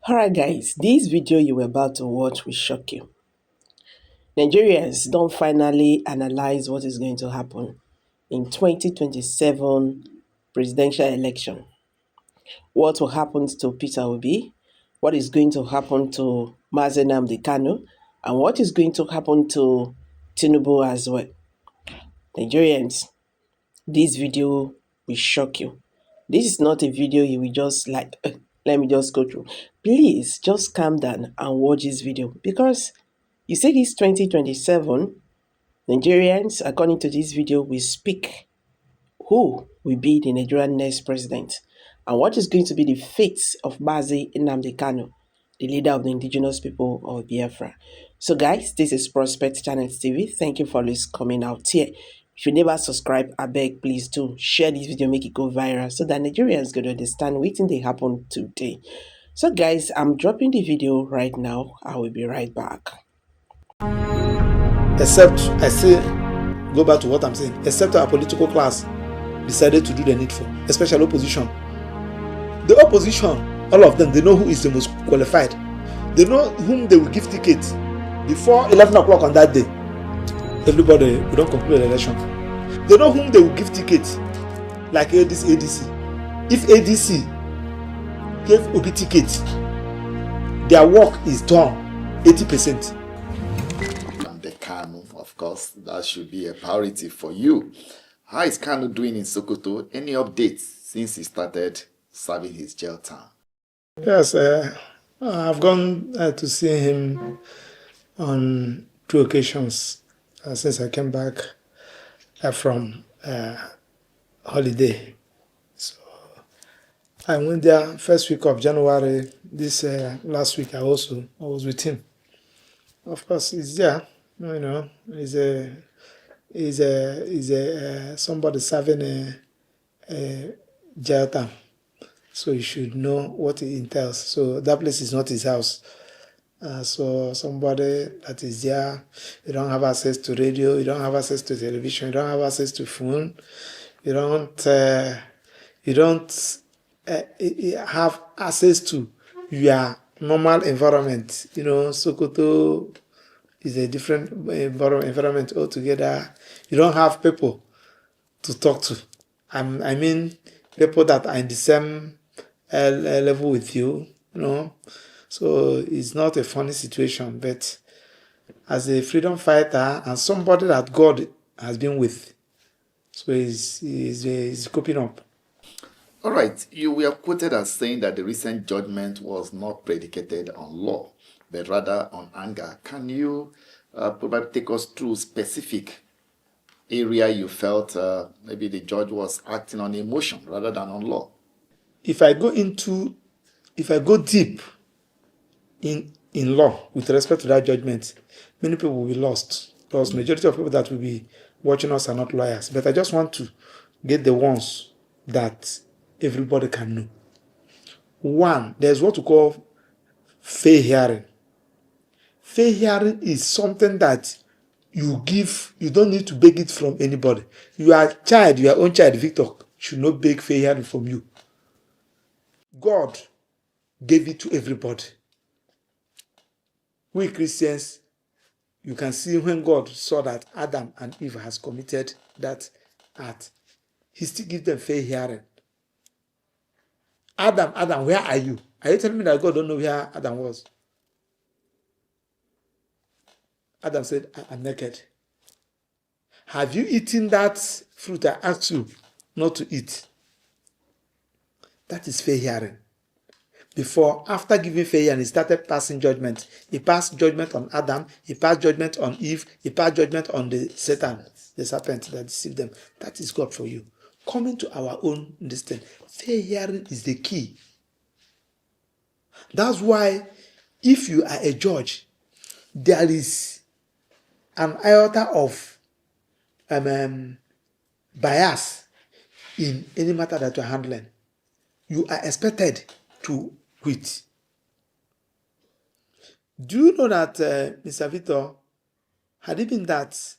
Alright guys, this video you were about to watch will shock you. Nigerians don't finally analyze what is going to happen in 2027 presidential election. What will happen to Peter Obi? What is going to happen to Mazen Kanu? And what is going to happen to Tinubu as well? Nigerians, this video will shock you. This is not a video you will just like, let me just go through. Please just calm down and watch this video because you see this 2027 Nigerians, according to this video, will speak who will be the Nigerian next president and what is going to be the fate of Mazi Nnamdi Kanu, the leader of the indigenous people of Biafra. So guys, this is Prospect Channel TV. Thank you for always coming out here. If you never subscribe, I beg please do share this video, make it go viral so that Nigerians going to understand what they happen today. So guys, I'm dropping the video right now. I will be right back. Except, I say, go back to what I'm saying, except our political class decided to do the needful, especially opposition. The opposition, all of them, they know who is the most qualified. They know whom they will give tickets before 11 o'clock on that day. Everybody, we don't conclude the election. They know whom they will give tickets, like this ADC. If ADC gave Obi tickets, their work is done 80%. Kanu, of course, that should be a priority for you. How is Kanu doing in Sokoto? Any updates since he started serving his jail term? Yes, I've gone to see him on 2 occasions since I came back from holiday. So I went there first week of January. This last week I was with him. Of course, he's there. You know, he's somebody serving a jail term, so you should know what it entails. So that place is not his house. So somebody that is there, you don't have access to radio, you don't have access to television, you don't have access to phone, you don't have access to your normal environment. You know, Sokoto is a different environment altogether. You don't have people to talk to. I mean, people that are in the same level with you, you know. So it's not a funny situation, but as a freedom fighter and somebody that God has been with, so he's coping up. All right, you were quoted as saying that the recent judgment was not predicated on law, but rather on anger. Can you probably take us through specific area you felt maybe the judge was acting on emotion rather than on law? If I go deep in law with respect to that judgment, many people will be lost. Because majority of people that will be watching us are not lawyers. But I just want to get the ones that everybody can know. One, there's what we call fair hearing. Fair hearing is something that you give, you don't need to beg it from anybody. Your own child, Victor, should not beg fair hearing from you. God gave it to everybody. We Christians, you can see when God saw that Adam and Eve has committed that act, he still gives them fair hearing. Adam, where are you? Are you telling me that God don't know where Adam was? Adam said, I'm naked. Have you eaten that fruit I asked you not to eat? That is fair hearing. After giving fair hearing, he started passing judgment. He passed judgment on Adam, he passed judgment on Eve, he passed judgment on the Satan, the serpent that deceived them. That is God for you. Coming to our own understanding, fair hearing is the key. That's why if you are a judge, there is an iota of bias in any matter that you're handling. You are expected to quit. Do you know that, Mr. Victor, had it been that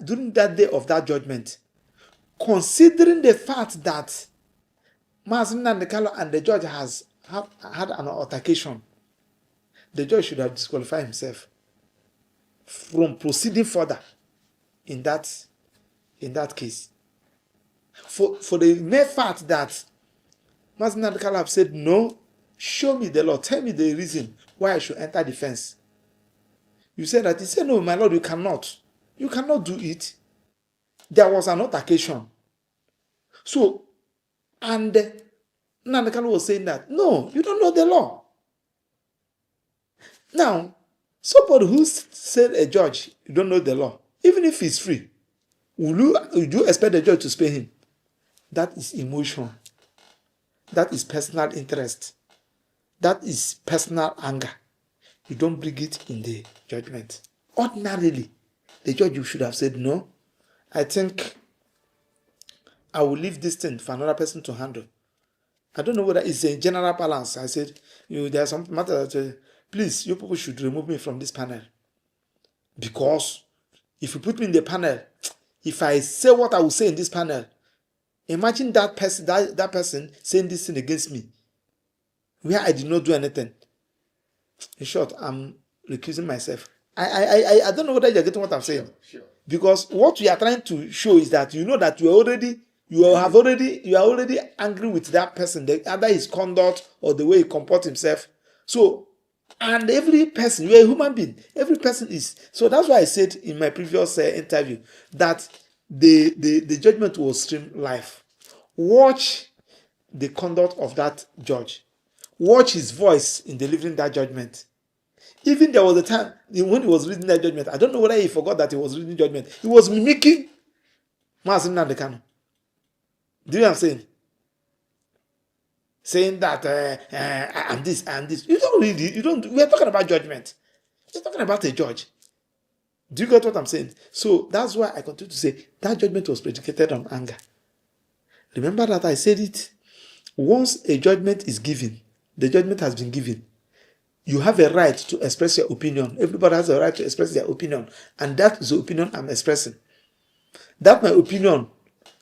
during that day of that judgment, considering the fact that Mazin Nandekalo and the judge had an altercation. The judge should have disqualified himself from proceeding further in that case. For the mere fact that Mazin Nandekalo have said, no, show me the law, tell me the reason why I should enter the fence. You said that. He said, no, my lord, you cannot. You cannot do it. There was an altercation. So, and Nandekalo was saying that, no, you don't know the law. Now, somebody who said a judge, you don't know the law, even if he's free, would you expect the judge to spare him? That is emotion. That is personal interest. That is personal anger. You don't bring it in the judgment. Ordinarily, the judge should have said, no, I think I will leave this thing for another person to handle. I don't know whether it's a general balance. I said, there are some matters that, please, you people should remove me from this panel. Because if you put me in the panel, if I say what I will say in this panel, imagine that person saying this thing against me, where I did not do anything. In short, I'm recusing myself. I don't know whether you're getting what I'm saying. Sure. Because what we are trying to show is that you know that you are already angry with that person, either his conduct or the way he comports himself. So, and every person, you're a human being. Every person is. So that's why I said in my previous interview that the judgment will stream live. Watch the conduct of that judge. Watch his voice in delivering that judgment. Even there was a time when he was reading that judgment, I don't know whether he forgot that he was reading judgment. He was mimicking Mazin Nandekano. Do you know what I'm saying? Saying that I'm this, I'm this. We are talking about judgment. We're talking about a judge. Do you get what I'm saying? So that's why I continue to say that judgment was predicated on anger. Remember that I said it. Once a judgment is given, the judgment has been given. You have a right to express your opinion. Everybody has a right to express their opinion. And that is the opinion I'm expressing. That my opinion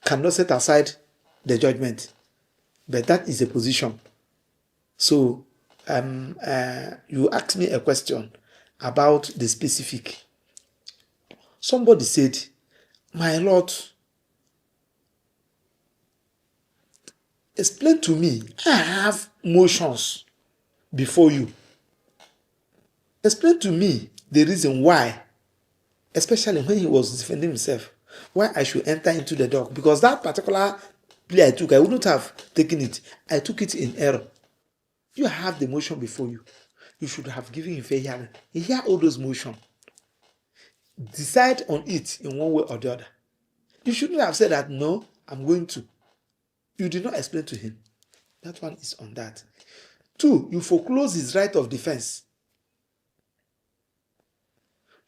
cannot set aside the judgment. But that is a position. So, you asked me a question about the specific. Somebody said, my lord, explain to me. I have motions before you. Explain to me the reason why, especially when he was defending himself, why I should enter into the dock. Because that particular play I took, I wouldn't have taken it. I took it in error. You have the motion before you. You should have given him fair hearing. He hear all those motions. Decide on it in one way or the other. You shouldn't have said that, no, I'm going to. You did not explain to him. That one is on that. 2, you foreclose his right of defense.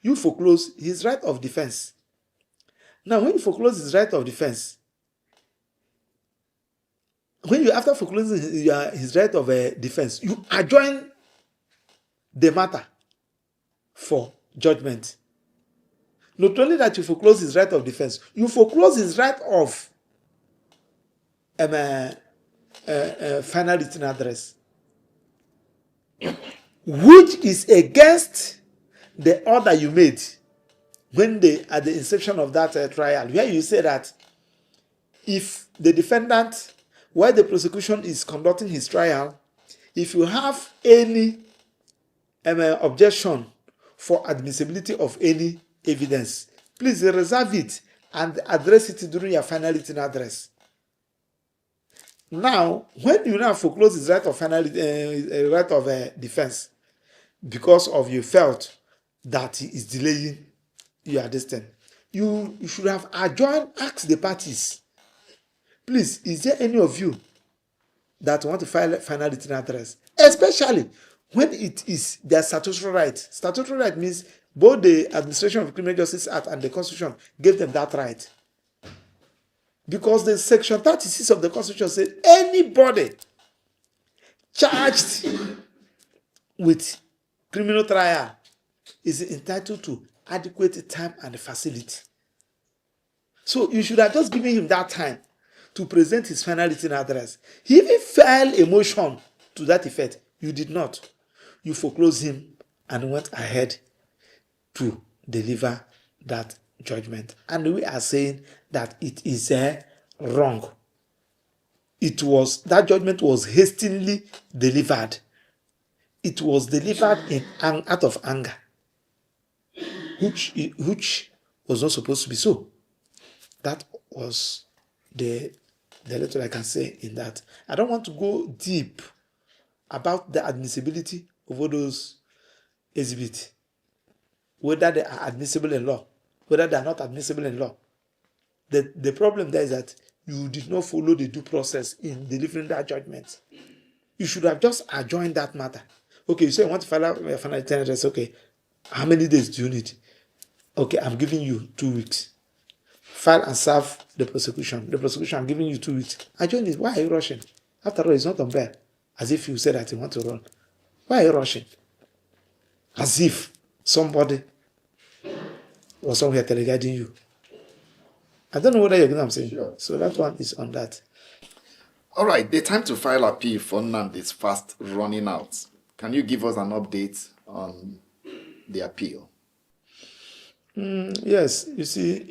You foreclose his right of defense. Now, when you foreclose his right of defense, after foreclosing his right of defense, you adjourn the matter for judgment. Not only that you foreclose his right of defense, you foreclose his right of final written address, which is against the order you made at the inception of that trial, where you say that if the defendant, while the prosecution is conducting his trial, if you have any objection for admissibility of any evidence, please reserve it and address it during your final written address. Now, when you now foreclose his right of defense, because of you felt that he is delaying your distance, you should have asked the parties, please, is there any of you that want to file a final written address? Especially when it is their statutory right. Statutory right means both the Administration of Criminal Justice Act and the Constitution gave them that right. Because the Section 36 of the Constitution said anybody charged with criminal trial is entitled to adequate time and facility. So you should have just given him that time to present his final written address. He even filed a motion to that effect. You did not. You foreclosed him and went ahead to deliver that judgment. And we are saying that it is wrong. That judgment was hastily delivered. It was delivered out of anger, which was not supposed to be so. That was the little I can say in that. I don't want to go deep about the admissibility of all those exhibits, whether they are admissible in law, whether they are not admissible in law. The problem there is that you did not follow the due process in delivering that judgment. You should have just adjourned that matter. Okay, you say you want to file a final written address. Okay, how many days do you need? Okay, I'm giving you 2 weeks. File and serve the prosecution. The prosecution, I'm giving you 2 weeks. Adjourn it. Why are you rushing? After all, it's not on bail. As if you said that you want to run. Why are you rushing? As if somebody was somewhere teleguiding you. I don't know whether you get what I'm saying. Sure. So that one is on that. All right, the time to file appeal for Nnamdi is fast running out. Can you give us an update on the appeal? Yes, you see,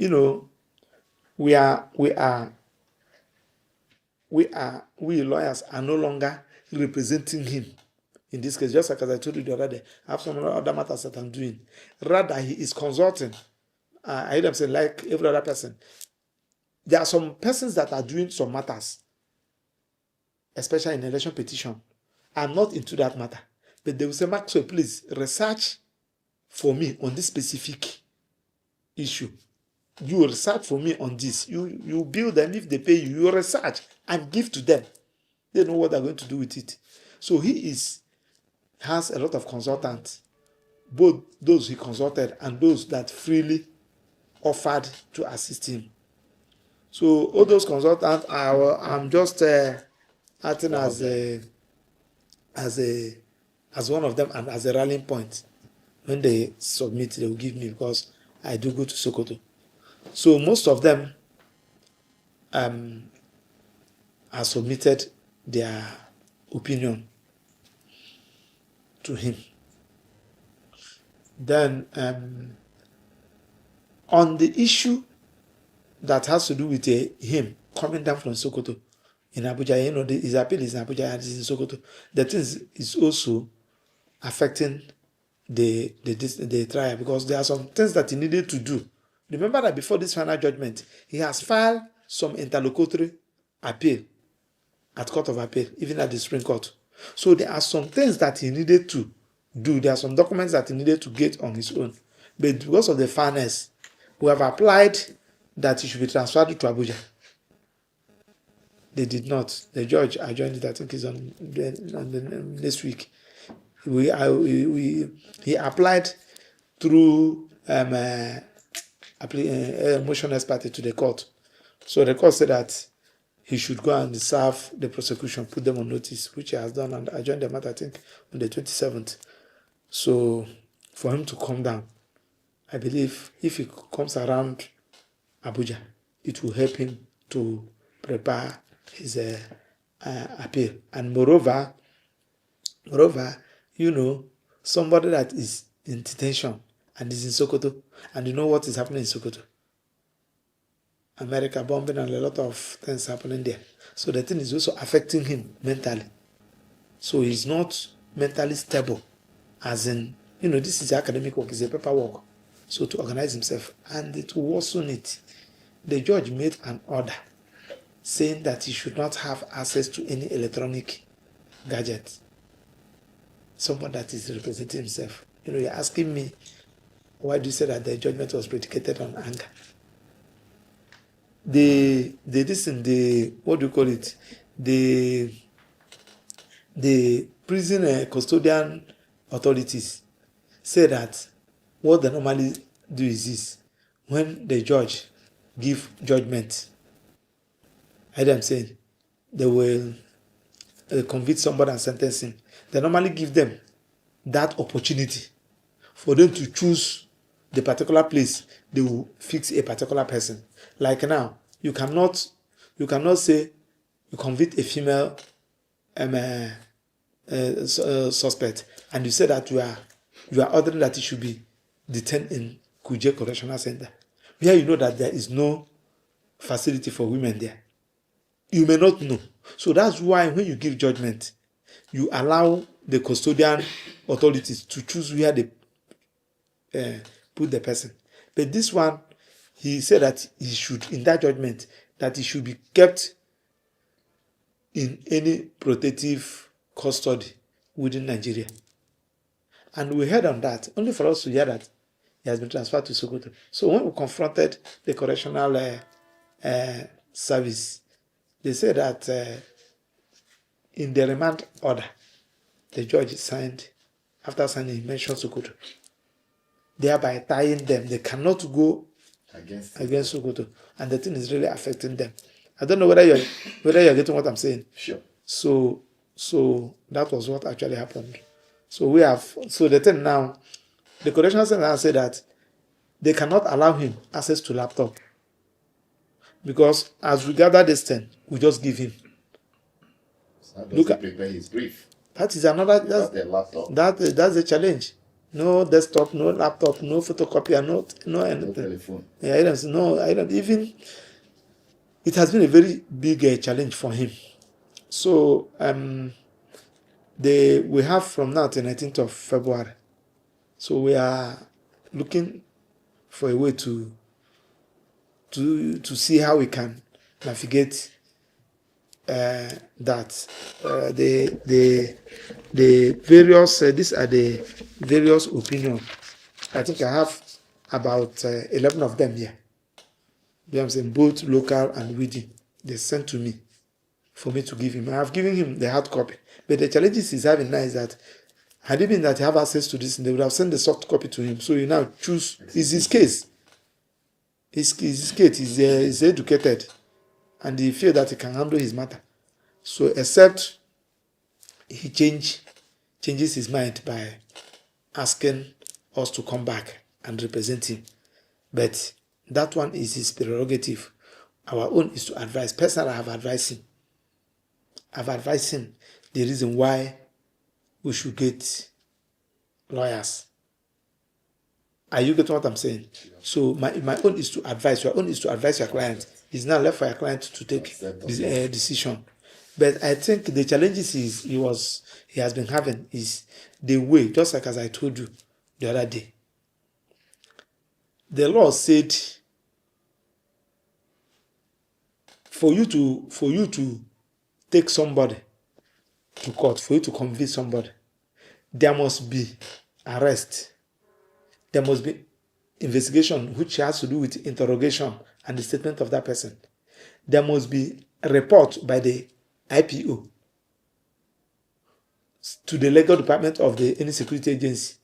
we lawyers are no longer representing him in this case. Just like as I told you the other day, I have some other matters that I'm doing. Rather, he is consulting. I hear them say, like every other person. There are some persons that are doing some matters, especially in election petition. I'm not into that matter. But they will say, Maxwell, please research for me on this specific issue. You research for me on this. You bill them. If they pay you, you research and give to them. They know what they're going to do with it. So he has a lot of consultants, both those he consulted and those that freely offered to assist him. So all those consultants, I'm just acting as one of them and as a rallying point. When they submit, they will give me, because I do go to Sokoto. So most of them have submitted their opinion to him. Then on the issue that has to do with him coming down from Sokoto in Abuja, his appeal is in Abuja and it's in Sokoto. The thing is also affecting the trial, because there are some things that he needed to do. Remember that before this final judgment, he has filed some interlocutory appeal at Court of Appeal, even at the Supreme Court. So there are some things that he needed to do. There are some documents that he needed to get on his own. But because of the fairness, we have applied that he should be transferred to Abuja. They did not. The judge adjourned it. I think it's on this week. He applied through motion expert to the court. So the court said that he should go and serve the prosecution, put them on notice, which he has done, and adjourned the matter, I think, on the 27th. So for him to come down, I believe if he comes around Abuja, it will help him to prepare his appeal. And moreover, somebody that is in detention and is in Sokoto, and you know what is happening in Sokoto. America bombing and a lot of things happening there. So the thing is also affecting him mentally. So he's not mentally stable. As in, this is academic work, it's a paperwork. So to organize himself, and it will worsen it. The judge made an order saying that he should not have access to any electronic gadget. Someone that is representing himself. You're asking me, why do you say that the judgment was predicated on anger? The prison custodian authorities say that what they normally do is this: when the judge give judgment, I am saying they will convict somebody and sentence him. They normally give them that opportunity for them to choose the particular place they will fix a particular person. Like now, you cannot You cannot say you convict a female suspect and you say that you are ordering that he should be detained in Kuje Correctional Center, where you know that there is no facility for women there. You may not know. So that's why when you give judgment, you allow the custodian authorities to choose where they put the person. But this one, he said that he should, in that judgment, that he should be kept in any protective custody within Nigeria. And we heard on that, only for us to hear that he has been transferred to Sokoto. So when we confronted the correctional service, they said that in the remand order, the judge signed, after signing, he mentioned Sokoto, thereby tying them. They cannot go against Sokoto, and the thing is really affecting them. I don't know whether you're getting what I'm saying. Sure. So that was what actually happened. So the thing now, the correctional center said that they cannot allow him access to laptop because as we gather this thing, we just give him. So look at prepare his brief. That is another. That's the laptop. That's the challenge. No desktop, no laptop, no photocopier, no anything. No telephone. Yeah, I don't even. It has been a very big challenge for him. So we have from now to 19th of February. So we are looking for a way to see how we can navigate that. The various these are the various opinions. I think I have about 11 of them here. You know what I'm saying? Both local and within. They sent to me for me to give him. I have given him the hard copy. But the challenges he's having now is that had it been that he have access to this, they would have sent the soft copy to him. So you now choose. Is his case. His case is educated, and he feel that he can handle his matter. So except he changes his mind by asking us to come back and represent him. But that one is his prerogative. Our own is to advise. Personally, I have advised him. I've advised him the reason why we should get lawyers. Are you getting what I'm saying? Yeah. So my own is to advise. Your own is to advise your client. It's now left for your client to take this decision. But I think the challenges he has been having is the way, just like as I told you the other day. The law said for you to take somebody to court, for you to convict somebody, there must be arrest. There must be investigation which has to do with interrogation and the statement of that person. There must be a report by the IPO to the legal department of any security agency.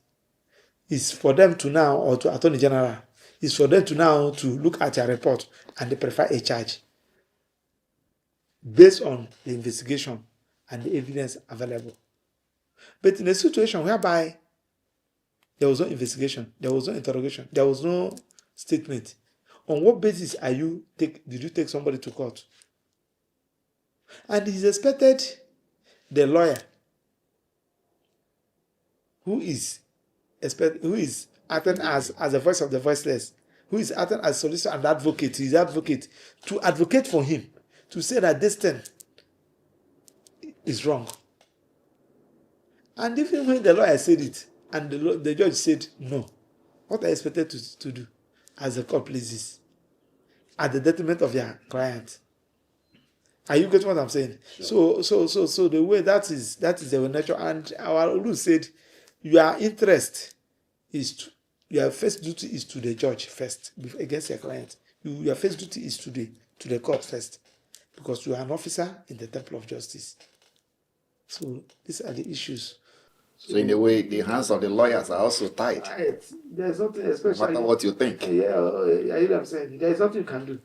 It's for them to now, or to Attorney General, it's for them to now to look at your report and they prefer a charge based on the investigation and the evidence available. But in a situation whereby there was no investigation, there was no interrogation, there was no statement, on what basis did you take somebody to court? And he's expected the lawyer who is acting as a voice of the voiceless, who is acting as solicitor and advocate, his advocate, to advocate for him, to say that this thing is wrong. And even when the lawyer said it, and the judge said no, what I expected to do as the court pleases, at the detriment of your client. Are you getting what I'm saying? Sure. So the way that is the nature, and our rule said your interest is your first duty is to the judge first against your client. Your first duty is to the court first, because you are an officer in the temple of justice. So these are the issues. So in a way, the hands of the lawyers are also tied. Right. There's nothing, especially. No matter what you think. Yeah, I hear what I'm saying. There's nothing you can do.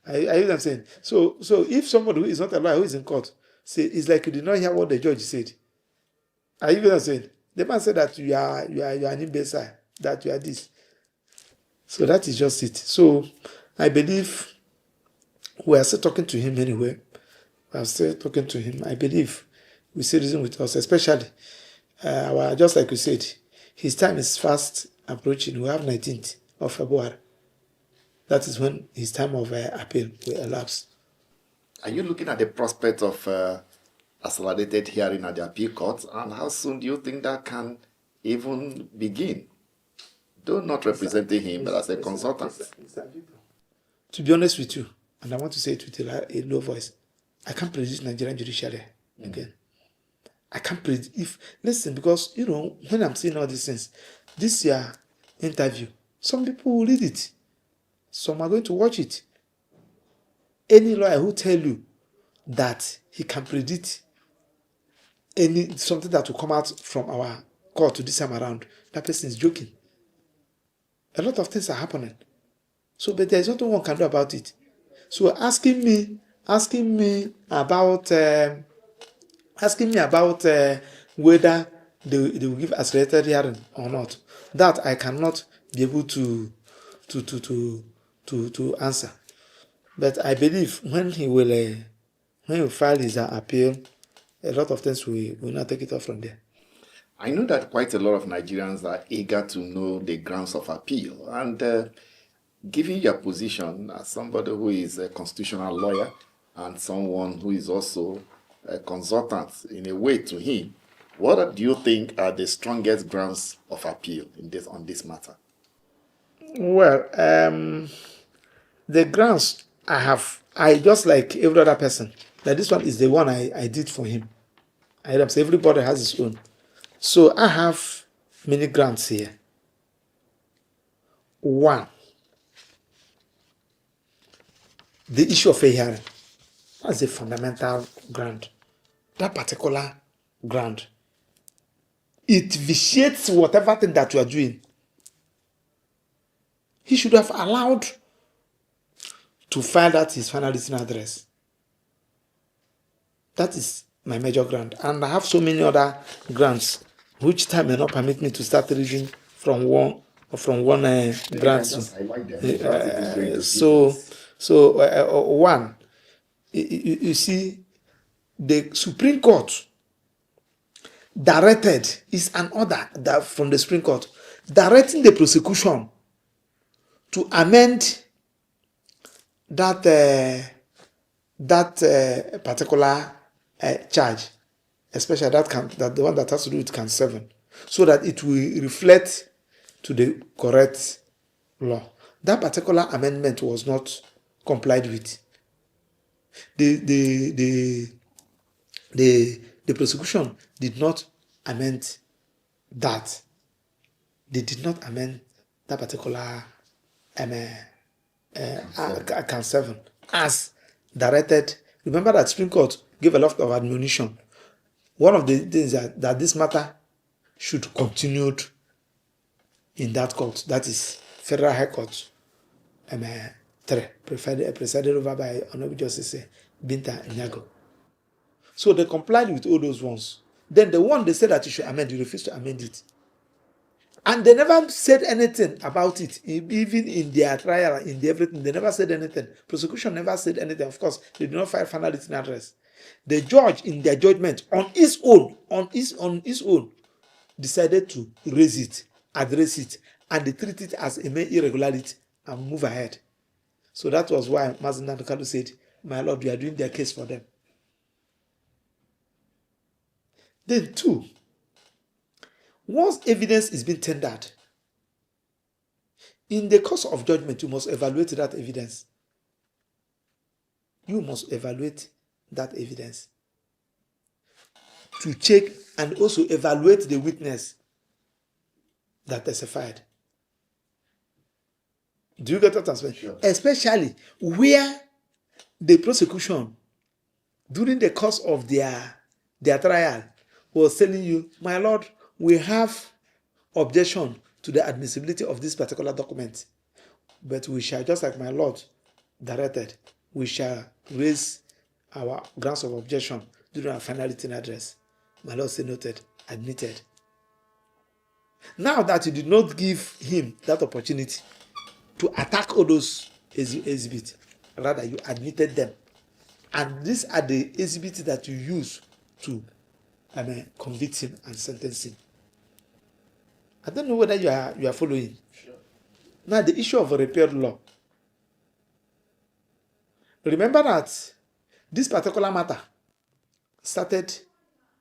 I hear what I'm saying. So if somebody who is not a lawyer who is in court say it's like you did not hear what the judge said. Are you what I'm saying? The man said that you are an imbecile, that you are this. So that is just it. So I believe We are still talking to him anyway. We are still talking to him. I believe we see reason with us, especially just like you said, his time is fast approaching. We have 19th of February. That is when his time of appeal will elapse. Are you looking at the prospect of accelerated hearing at the appeal court, and how soon do you think that can even begin? Though not representing him, but as a consultant. To be honest with you, and I want to say it with a low voice, I can't predict Nigerian judiciary again. I can't predict listen, because when I'm seeing all these things, this year interview, some people will read it, some are going to watch it. Any lawyer who tell you that he can predict something that will come out from our court to this time around, that person is joking. A lot of things are happening. So, but there's nothing one can do about it. So asking me about whether they will give accelerated hearing or not, that I cannot be able to answer. But I believe when he will file his appeal, a lot of things will not take it off from there. I know that quite a lot of Nigerians are eager to know the grounds of appeal, and given your position as somebody who is a constitutional lawyer and someone who is also a consultant in a way to him, what do you think are the strongest grounds of appeal on this matter? Well, the grounds I just like every other person, that this one is the one I did for him. So everybody has his own. So I have many grounds here. One, the issue of a hearing. That's a fundamental ground. That particular ground, it vitiates whatever thing that you are doing. He should have allowed to file that his final written address. That is my major ground. And I have so many other grounds, which time may not permit me to start reading from one grant. One, you see, the Supreme Court directed, is an order that from the Supreme Court directing the prosecution to amend that particular charge, especially that the one that has to do with count 7, so that it will reflect to the correct law. That particular amendment was not complied with. The prosecution did not amend that. They did not amend that particular count 7 as directed. Remember that Supreme Court gave a lot of admonition. One of the things that this matter should continue in that court, that is Federal High Court 3, presided over by Honorable Justice Binta Nyago. So they complied with all those ones. Then the one they said that you should amend, you refused to amend it. And they never said anything about it, even in their trial, in everything. They never said anything. Prosecution never said anything. Of course, they did not file final written address. The judge, in their judgment, on his own, decided to raise it, address it, and they treat it as a mere irregularity and move ahead. So that was why Mazen Kanu said, "My Lord, we are doing their case for them." Then 2, once evidence is being tendered, in the course of judgment, you must evaluate that evidence. You must evaluate that evidence to check and also evaluate the witness that testified. Do you get what I'm saying? Sure. Especially where the prosecution, during the course of their trial, was telling you, "My Lord, we have objection to the admissibility of this particular document, but we shall, just like my Lord directed, we shall raise our grounds of objection during our final written address." My Lord said, "Noted, admitted." Now that you did not give him that opportunity to attack all those exhibits, Rather, you admitted them. And these are the exhibits that you use to convict him and sentence him. I don't know whether you are following. Sure. Now, the issue of a repealed law. Remember that this particular matter started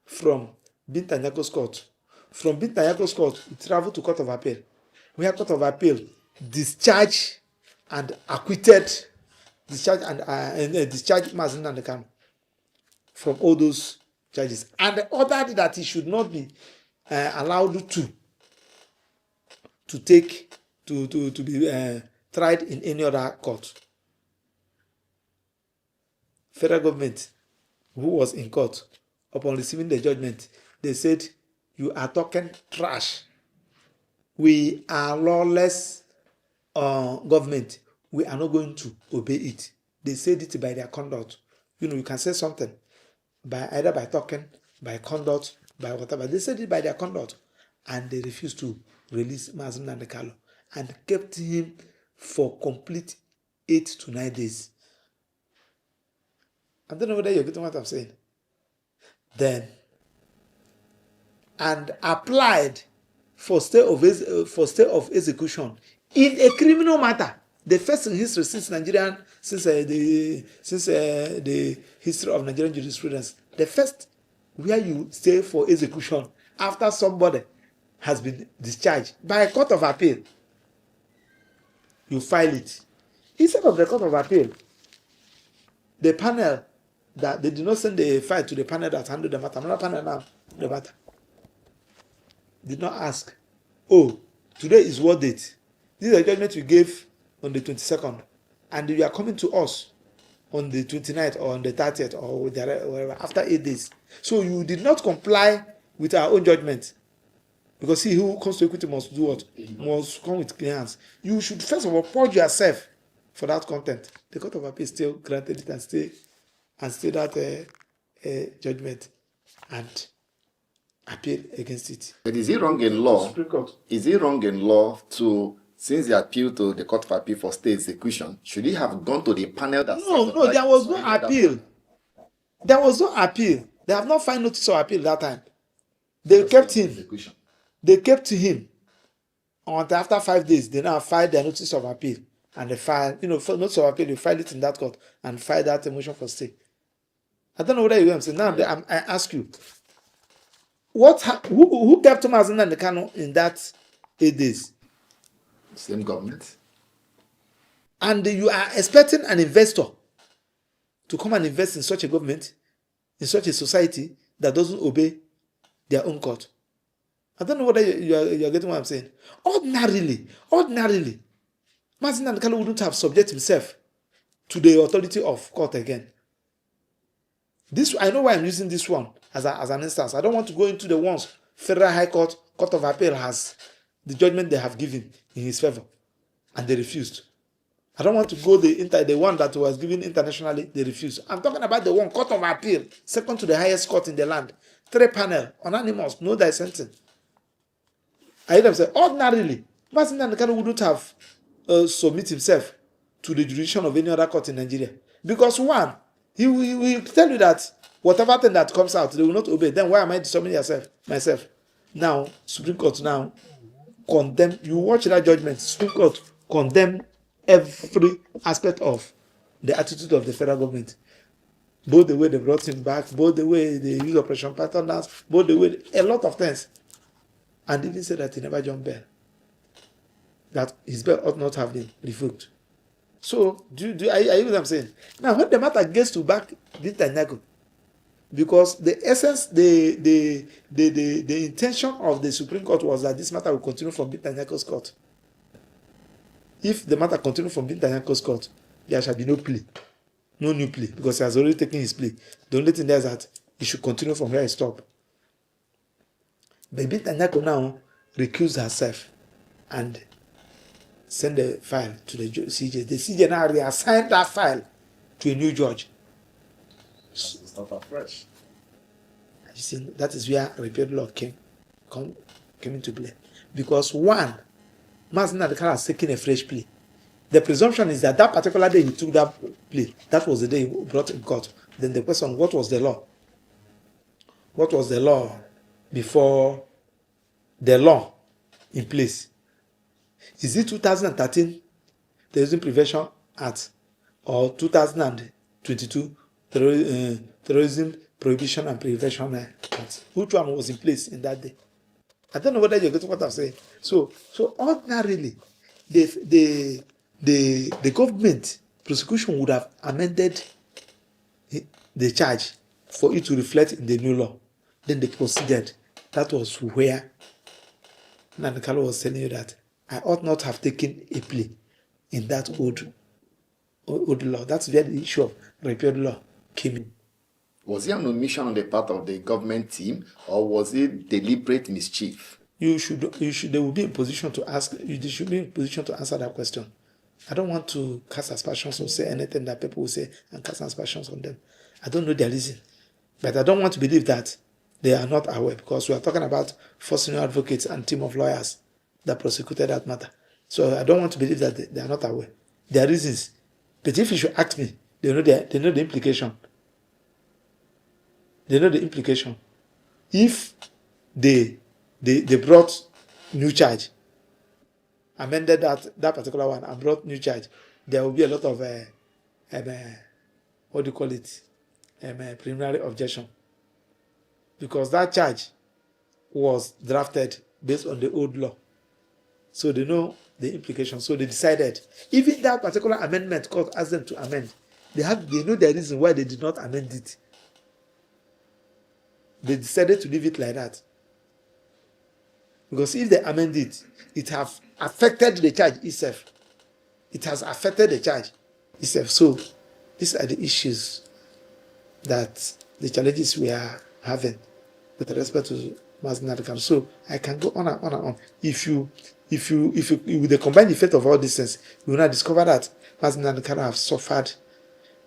from Bintanyako's court. From Bintanyako's court, it traveled to Court of Appeal, where Court of Appeal discharged and acquitted, discharged Mazen and the Kanu from all those charges, and ordered that he should not be allowed to be tried in any other court. Federal government, who was in court, upon receiving the judgment, they said, "You are talking trash. We are lawless government. We are not going to obey it." They said it by their conduct. You can say something by either by talking, by conduct, by whatever. They said it by their conduct, and they refused to release Mazen Nandekalo and kept him for complete 8 to 9 days. I don't know whether you're getting what I'm saying. Then, and applied for stay of execution in a criminal matter. The first in history since the history of Nigerian jurisprudence. The first where you stay for execution after somebody has been discharged by a court of appeal. You file it. Instead of the court of appeal, the panel that they did not send the file to the panel that handled the matter. Another panel now, the matter did not ask, "Oh, today is what date? This is a judgment you gave on the 22nd, and you are coming to us on the 29th or on the 30th or whatever, after 8 days. So you did not comply with our own judgment." Because he who comes to equity must do what? Must come with clean hands. You should first of all purge yourself for that content. The Court of Appeal still granted it and stay that judgment and appeal against it. But is it wrong in law? Is it wrong in law to, since he appealed to the Court of Appeal for state execution, should he have gone to the panel that? No, there was no appeal. There was no appeal. They have not filed notice of appeal that time. They kept him. Execution. They kept him until after 5 days. They now filed their notice of appeal. And they filed, for notice of appeal, they filed it in that court and filed that motion for stay. I don't know whether you hear what I'm saying. Now, I ask you, who kept Mazen and the Kanu in that 8 days? Same government. And you are expecting an investor to come and invest in such a government, in such a society that doesn't obey their own court. I don't know whether you are getting what I'm saying. Ordinarily, Mazen and Kanu wouldn't have subject himself to the authority of court again. This, I know why I'm using this one as an instance. I don't want to go into the ones Federal High Court, Court of Appeal has the judgment they have given in his favor, and they refused. I don't want to go the one that was given internationally, they refused. I'm talking about the one Court of Appeal, second to the highest court in the land. 3 panel, unanimous, no dissenting. I hear them say, ordinarily, Mazen and Kanu wouldn't have submit himself to the jurisdiction of any other court in Nigeria. Because one, he will tell you that whatever thing that comes out, they will not obey. Then why am I disturbing myself? Now, Supreme Court now condemn. You watch that judgment. Supreme Court condemn every aspect of the attitude of the federal government. Both the way they brought him back, both the way they use operation patterns, both the way, a lot of things. And even said that he never jumped bail. That his bail ought not have been revoked. So, are you know what I'm saying? Now, when the matter gets to back Bintanyago, because the essence, the intention of the Supreme Court was that this matter will continue from Bintanyago's court. If the matter continues from Bintanyago's court, there shall be no plea. No new plea, because he has already taken his plea. The only thing there is that he should continue from where he stopped. But Bintanyago now recused herself and send the file to the CJ. The CJ now reassigned that file to a new judge. Start afresh. You see, that is where repealed law came into play. Because one, Mazen Adekara has taken a fresh plea. The presumption is that that particular day he took that plea, that was the day he brought in court. Then the question, what was the law? What was the law before the law in place? Is it 2013 Terrorism Prevention Act or 2022 Terrorism Prohibition and Prevention Act? Which one was in place in that day? I don't know whether you get what I'm saying. So ordinarily, the government prosecution would have amended the charge for it to reflect in the new law. Then they proceeded. That was where Nankalo was telling you that I ought not have taken a plea in that old law. That's where the issue of repealed law came in. Was it an omission on the part of the government team, or was it deliberate mischief? They will be in position to ask. They should be in position to answer that question. I don't want to cast aspersions or say anything that people will say and cast aspersions on them. I don't know their reason, but I don't want to believe that they are not aware, because we are talking about 4 senior advocates and team of lawyers that prosecuted that matter. So I don't want to believe that they are not aware. Their reasons. But if you should ask me, they know the implication. They know the implication. If they brought new charge, amended that particular one and brought new charge, there will be a lot of what do you call it? Preliminary objection. Because that charge was drafted based on the old law. So they know the implications. So they decided, even that particular amendment court asked them to amend, they know the reason why they did not amend it. They decided to leave it like that. Because if they amend it, it have affected the charge itself. It has affected the charge itself. So these are the issues that the challenges we are having with respect to Mazi Kanu. So I can go on and on and on. If you with the combined effect of all these things, you will now discover that Mazi Kanu have suffered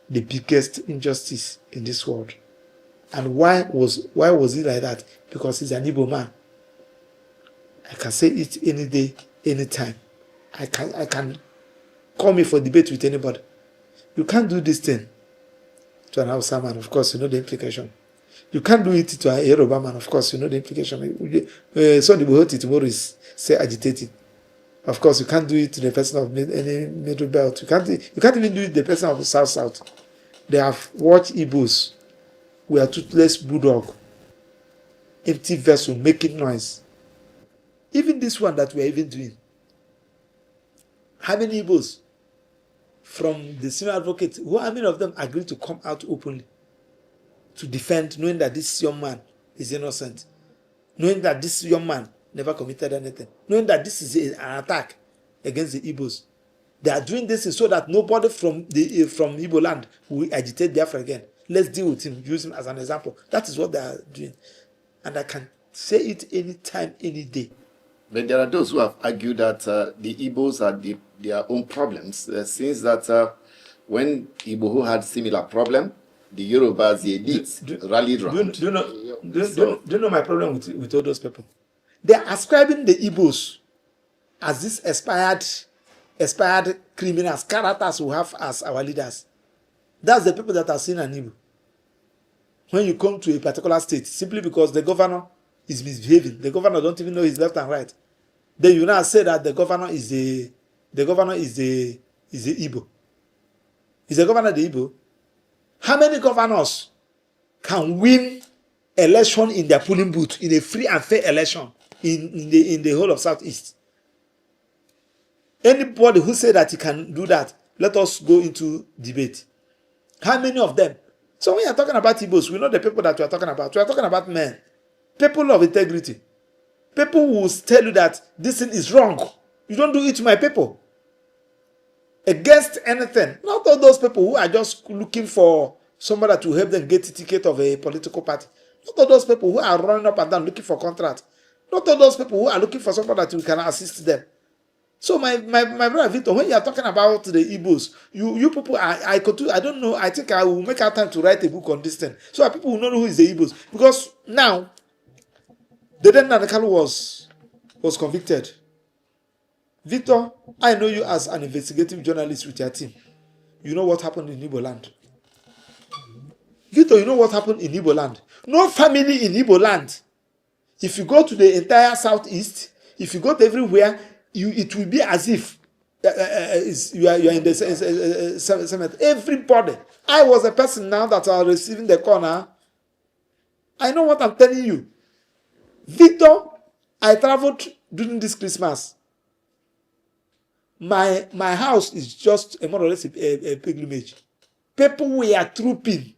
the biggest injustice in this world. And why was he like that? Because he's an Igbo man. I can say it any day, anytime. I can call me for debate with anybody. You can't do this thing to an Hausa man, of course, you know the implication. You can't do it to a Yoruba man, of course, you know the implication. So the Buhoti tomorrow is say agitating. Of course, you can't do it to the person of any middle belt. You can't even do it to the person of the South. They have watched Igbos. We are toothless bulldog, empty vessel, making noise. Even this one that we are even doing. How many Igbos from the senior advocates, how many of them agreed to come out openly to defend, knowing that this young man is innocent, knowing that this young man never committed anything, knowing that this is an attack against the Igbos? They are doing this so that nobody from Igbo land will agitate Biafra again. Let's deal with him, use him as an example. That is what they are doing. And I can say it anytime, any day. But there are those who have argued that the Igbos are their own problems, since that when Igbo had similar problem, the Yorubas, the elite, rallied around. Do you know my problem with all those people? They are ascribing the Igbos as this expired criminals, characters who have as our leaders. That's the people that are seen an Igbo. When you come to a particular state, simply because the governor is misbehaving, the governor don't even know his left and right, then you now say that the governor is the Igbo. Is the governor the Igbo? How many governors can win election in their polling booth in a free and fair election in the whole of Southeast? Anybody who say that he can do that, let us go into debate. How many of them? So when you are talking about Igbos, we know the people that we are talking about. We are talking about men, people of integrity. People will tell you that this thing is wrong. You don't do it to my people. Against anything. Not all those people who are just looking for somebody to help them get a ticket of a political party. Not all those people who are running up and down looking for contract. Not all those people who are looking for somebody that can assist them. So my brother Victor, when you are talking about the Igbos, you people, I don't know, I think I will make out time to write a book on this thing. So that people will know who is the Igbos. Because now, the then Nana Kanu was convicted. Victor, I know you as an investigative journalist with your team. You know what happened in Igbo land. Victor, you know what happened in Igbo land. No family in Igbo land. If you go to the entire southeast, if you go to everywhere, it will be as if you are in the cemetery. Everybody. I was a person now that are receiving the call now. I know what I'm telling you. Victor, I traveled during this Christmas. My house is just more or less a pilgrimage. People were trooping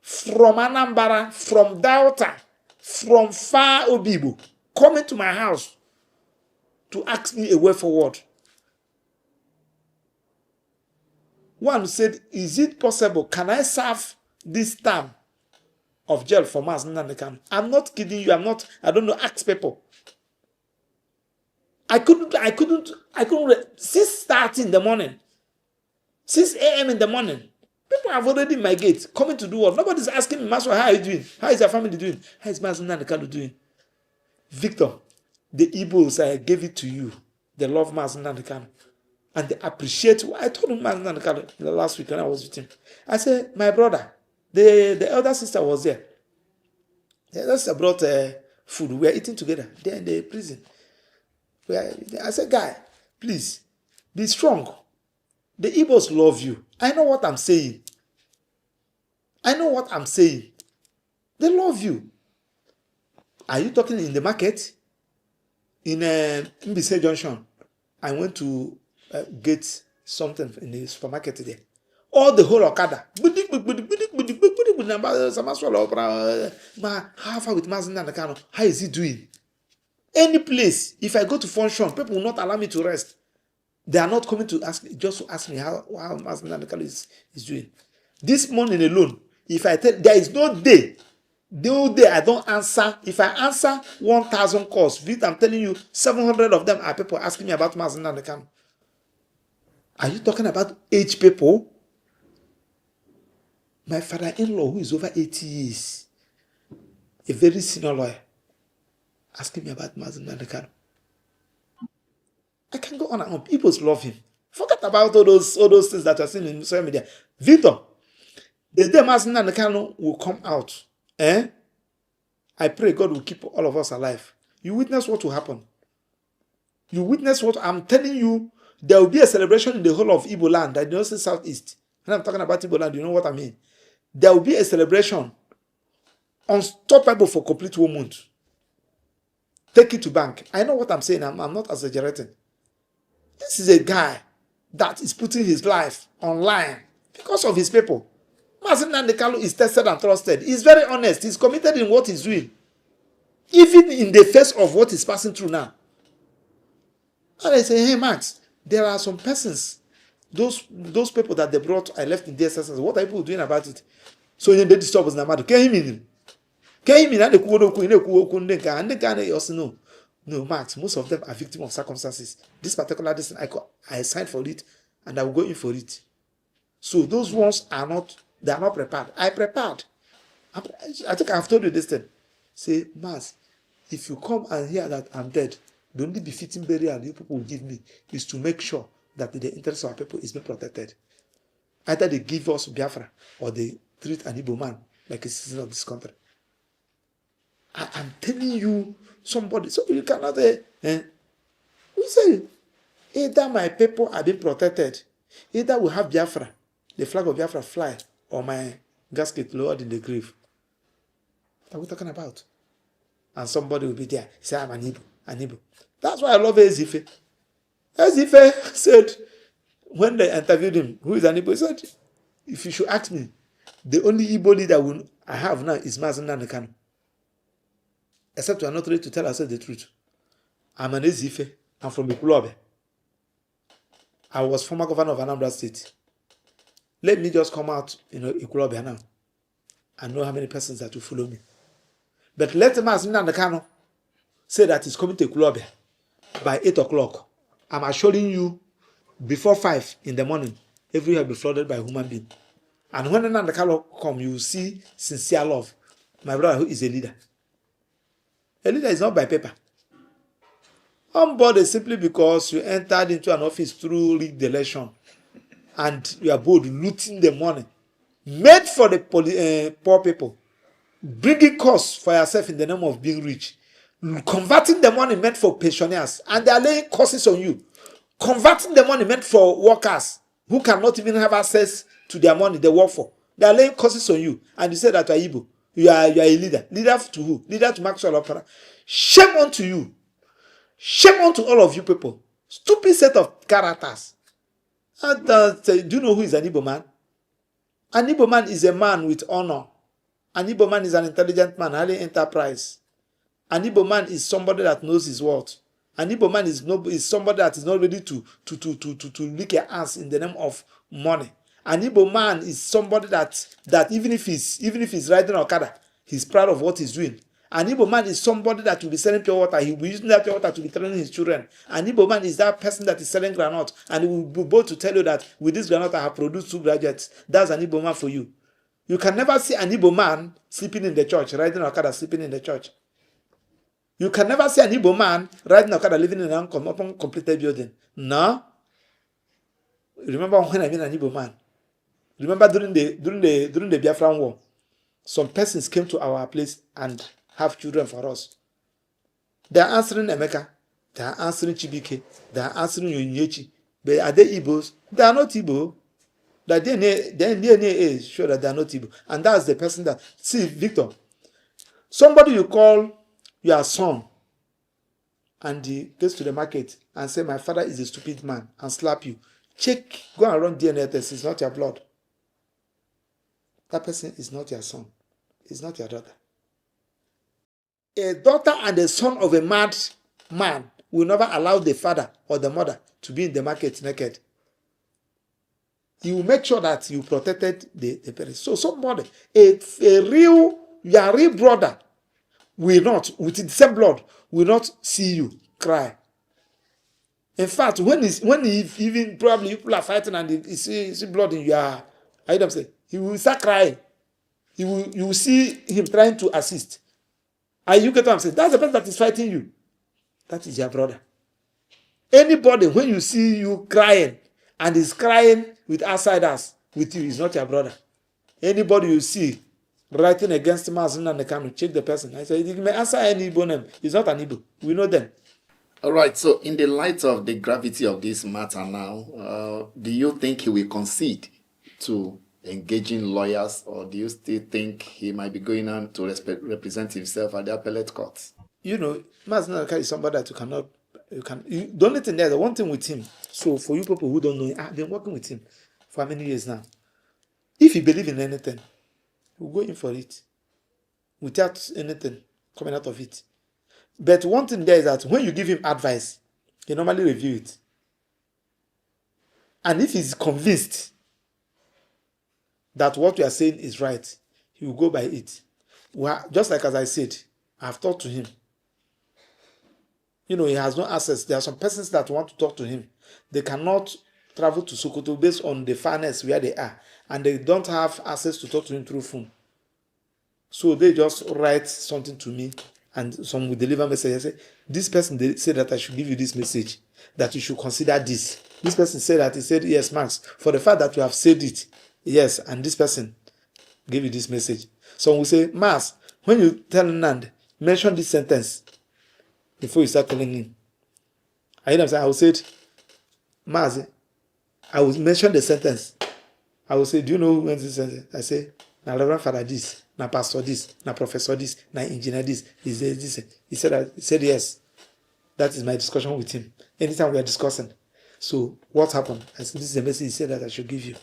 from Anambra, from Delta, from far Obibo, coming to my house to ask me a way forward. One said, is it possible? Can I serve this term of jail for Mazi Nnamdi Kanu? I'm not kidding you. I don't know, ask people. I couldn't, 6:30 in the morning, 6 a.m. in the morning. People have already in my gate, coming to do what? Nobody's asking me, Master, how are you doing? How is your family doing? How is Mazi Nnamdi Kanu doing? Victor, the Igbos, I gave it to you. They love Mazi Nnamdi Kanu. And they appreciate what I told him Mazi Nnamdi Kanu last week when I was with him. I said, my brother, the elder sister was there. The elder sister brought food. We were eating together there in the prison. I said, guy, please, be strong. The Igbos love you. I know what I'm saying. They love you. Are you talking in the market? In Mbise Junction, I went to get something in the supermarket there. All the whole Okada. How far with Mazi Nnamdi Kanu? How is he doing? Any place, if I go to function, people will not allow me to rest. They are not coming to ask me how Mazi Nnamdi Kanu is doing. This morning alone, if I tell, there is no day I don't answer. If I answer 1,000 calls, I'm telling you, 700 of them are people asking me about Mazi Nnamdi Kanu. Are you talking about age people? My father-in-law, who is over 80 years, a very senior lawyer, asking me about Mazi Nnamdi Kanu. I can go on and on. People love him. Forget about all those things that are seen in social media. Victor, the day Mazi Nnamdi Kanu will come out, I pray God will keep all of us alive. You witness what will happen. You witness what I'm telling you. There will be a celebration in the whole of Igbo land. I don't say southeast. When I'm talking about Igbo land, you know what I mean. There will be a celebration unstoppable for complete 1 month. Take it to bank. I know what I'm saying. I'm not exaggerating. This is a guy that is putting his life online because of his people. Mazi Nnamdi Kanu is tested and trusted. He's very honest. He's committed in what he's doing. Even in the face of what he's passing through now. And I say, hey, Max, there are some persons, those people that they brought, I left in DSS. What are people doing about it? So they disturb us now. Came in, and they also know. No, Max, most of them are victims of circumstances. This particular distance, I signed for it, and I will go in for it. So those ones are not prepared. I prepared. I think I've told you this thing. Say, Max, if you come and hear that I'm dead, the only befitting burial you people will give me is to make sure that the interest of our people is being protected. Either they give us Biafra or they treat an Igbo man like a citizen of this country. I'm telling you, somebody, so you cannot we say, either my people are being protected, either we have Biafra, the flag of Biafra fly, or my gasket lowered in the grave. What are we talking about? And somebody will be there, say, I'm an Igbo. That's why I love Ezife. Ezife said, when they interviewed him, who is an Igbo, he said, if you should ask me, the only Igbo leader I have now is Mazi Nnamdi Kanu. Except we are not ready to tell ourselves the truth. I'm an Ezife. I'm from Ikulobe. I was former governor of Anambra State. Let me just come out, Ikulobe now. I know how many persons that will follow me. But let Mazi Nnamdi Kanu say that he's coming to Ikulobe by 8 o'clock. I'm assuring you, before 5 in the morning, everywhere will be flooded by human beings. And when Nnamdi Kanu come, you will see sincere love. My brother, who is a leader. A leader is not by paper. On board is simply because you entered into an office through rigged election and you are bold looting the money made for the poor people, bringing costs for yourself in the name of being rich, converting the money meant for pensioners, and they are laying curses on you, converting the money meant for workers who cannot even have access to their money they work for. They are laying curses on you, and you say that you are Igbo. You are a leader. Leader to who? Leader to Maxwell Opera. Shame unto you. Shame unto all of you people. Stupid set of characters. And, do you know who is an Igbo man? An Igbo man is a man with honor. An Igbo man is an intelligent man, highly enterprise. An Igbo man is somebody that knows his worth. An Igbo man is somebody that is not ready to lick your ass in the name of money. An Igbo man is somebody that even if he's riding Okada, he's proud of what he's doing. An Igbo man is somebody that will be selling pure water. He will be using that pure water to be training his children. An Igbo man is that person that is selling granite, and he will be bold to tell you that with this granite I have produced 2 graduates. That's an Igbo man for you. You can never see an Igbo man sleeping in the church, riding Okada, sleeping in the church. You can never see an Igbo man riding Okada, living in an uncompleted building. No. Remember when I mean an Igbo man? Remember during the Biafran War, some persons came to our place and have children for us. They are answering Emeka. They are answering Chibike. They are answering Yonyechi. But are they Igbos? They are not Igbo. That DNA is sure that they are not Igbo. And that's the person that... See, Victor, somebody you call your son and he gets to the market and say, my father is a stupid man, and slap you. Check, go and run DNA test. It's not your blood. That person is not your son. It's not your daughter. A daughter and a son of a mad man will never allow the father or the mother to be in the market naked. You will make sure that you protected the parents. So somebody, your real brother will not, with the same blood, will not see you cry. In fact, when he even probably people are fighting and he see blood in your, I don't say, he will start crying. You will see him trying to assist. And you get what I'm saying? That's the person that is fighting you. That is your brother. Anybody, when you see you crying and is crying with outsiders with you, is not your brother. Anybody you see writing against Mazin and the Kanu, check the person. I say, you may answer any Igbo name. It's not an Igbo. We know them. All right. So, in the light of the gravity of this matter now, do you think he will concede to engaging lawyers, or do you still think he might be going on to represent himself at the appellate court? You know, Mazin is somebody that the only thing there, the one thing with him, so for you people who don't know, I've been working with him for how many years now? If he believes in anything, he'll go in for it without anything coming out of it. But one thing there is that when you give him advice, he normally review it. And if he's convinced that what we are saying is right, he will go by it. Well, just like as I said, I've talked to him. You know, he has no access. There are some persons that want to talk to him. They cannot travel to Sokoto based on the fairness where they are. And they don't have access to talk to him through phone. So they just write something to me and some will deliver message. I say, this person they said that I should give you this message, that you should consider this. This person said that, he said, yes, Max, for the fact that you have said it, yes, and this person gave you this message. Some will say, Max, when you tell Nand, mention this sentence before you start telling him. I hear them say, I will say it, Max, I will mention the sentence. I will say, do you know who went this sentence? I say, na Reverend Father this, na Pastor this, na Professor this, na Engineer this. He said this. He said yes. That is my discussion with him. Anytime we are discussing. So what happened? I said, this is the message he said that I should give you.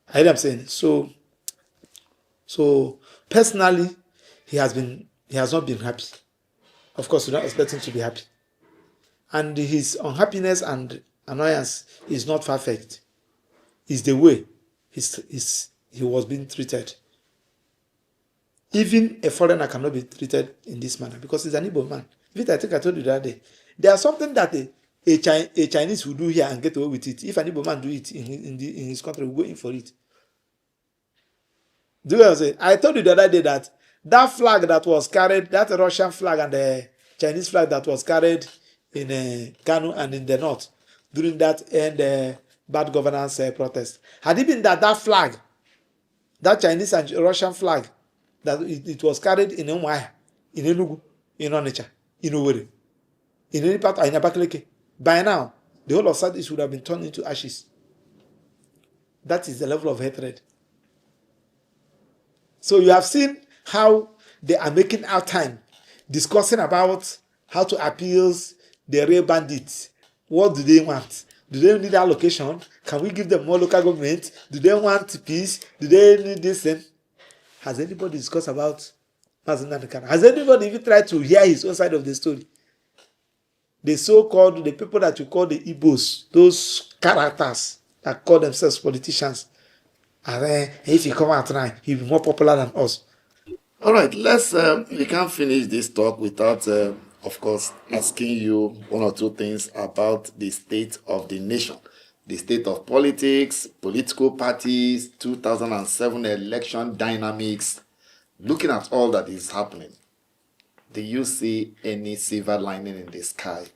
I hear them saying, so personally, he has not been happy. Of course, we don't expect him to be happy. And his unhappiness and annoyance is not perfect. It's the way he was being treated. Even a foreigner cannot be treated in this manner because he's an Igbo man. I think I told you that day. There are something that a Chinese will do here and get away with it. If an Igbo man do it in his country, we'll go in for it. Do you know what I'm saying? I told you the other day that flag that was carried, that Russian flag and the Chinese flag that was carried in Kanu and in the north during that end bad governance protest. Had it been that flag, that Chinese and Russian flag, that it was carried in Umuahia, in Enugu, in Onitsha, in Owerri, in any part, in Abakaliki, by now, the whole of Southeast would have been turned into ashes. That is the level of hatred. So you have seen how they are making out time discussing about how to appeal the real bandits. What do they want? Do they need allocation? Can we give them more local government? Do they want peace? Do they need this thing? Has anybody discussed about Mazindan Kanu? Has anybody even tried to hear his own side of the story? The so-called, the people that you call the Igbos, those characters that call themselves politicians, and then if he come out now, he'll be more popular than us. All right, we can't finish this talk without, of course, asking you one or two things about the state of the nation, the state of politics, political parties, 2007 election dynamics. Looking at all that is happening, do you see any silver lining in the sky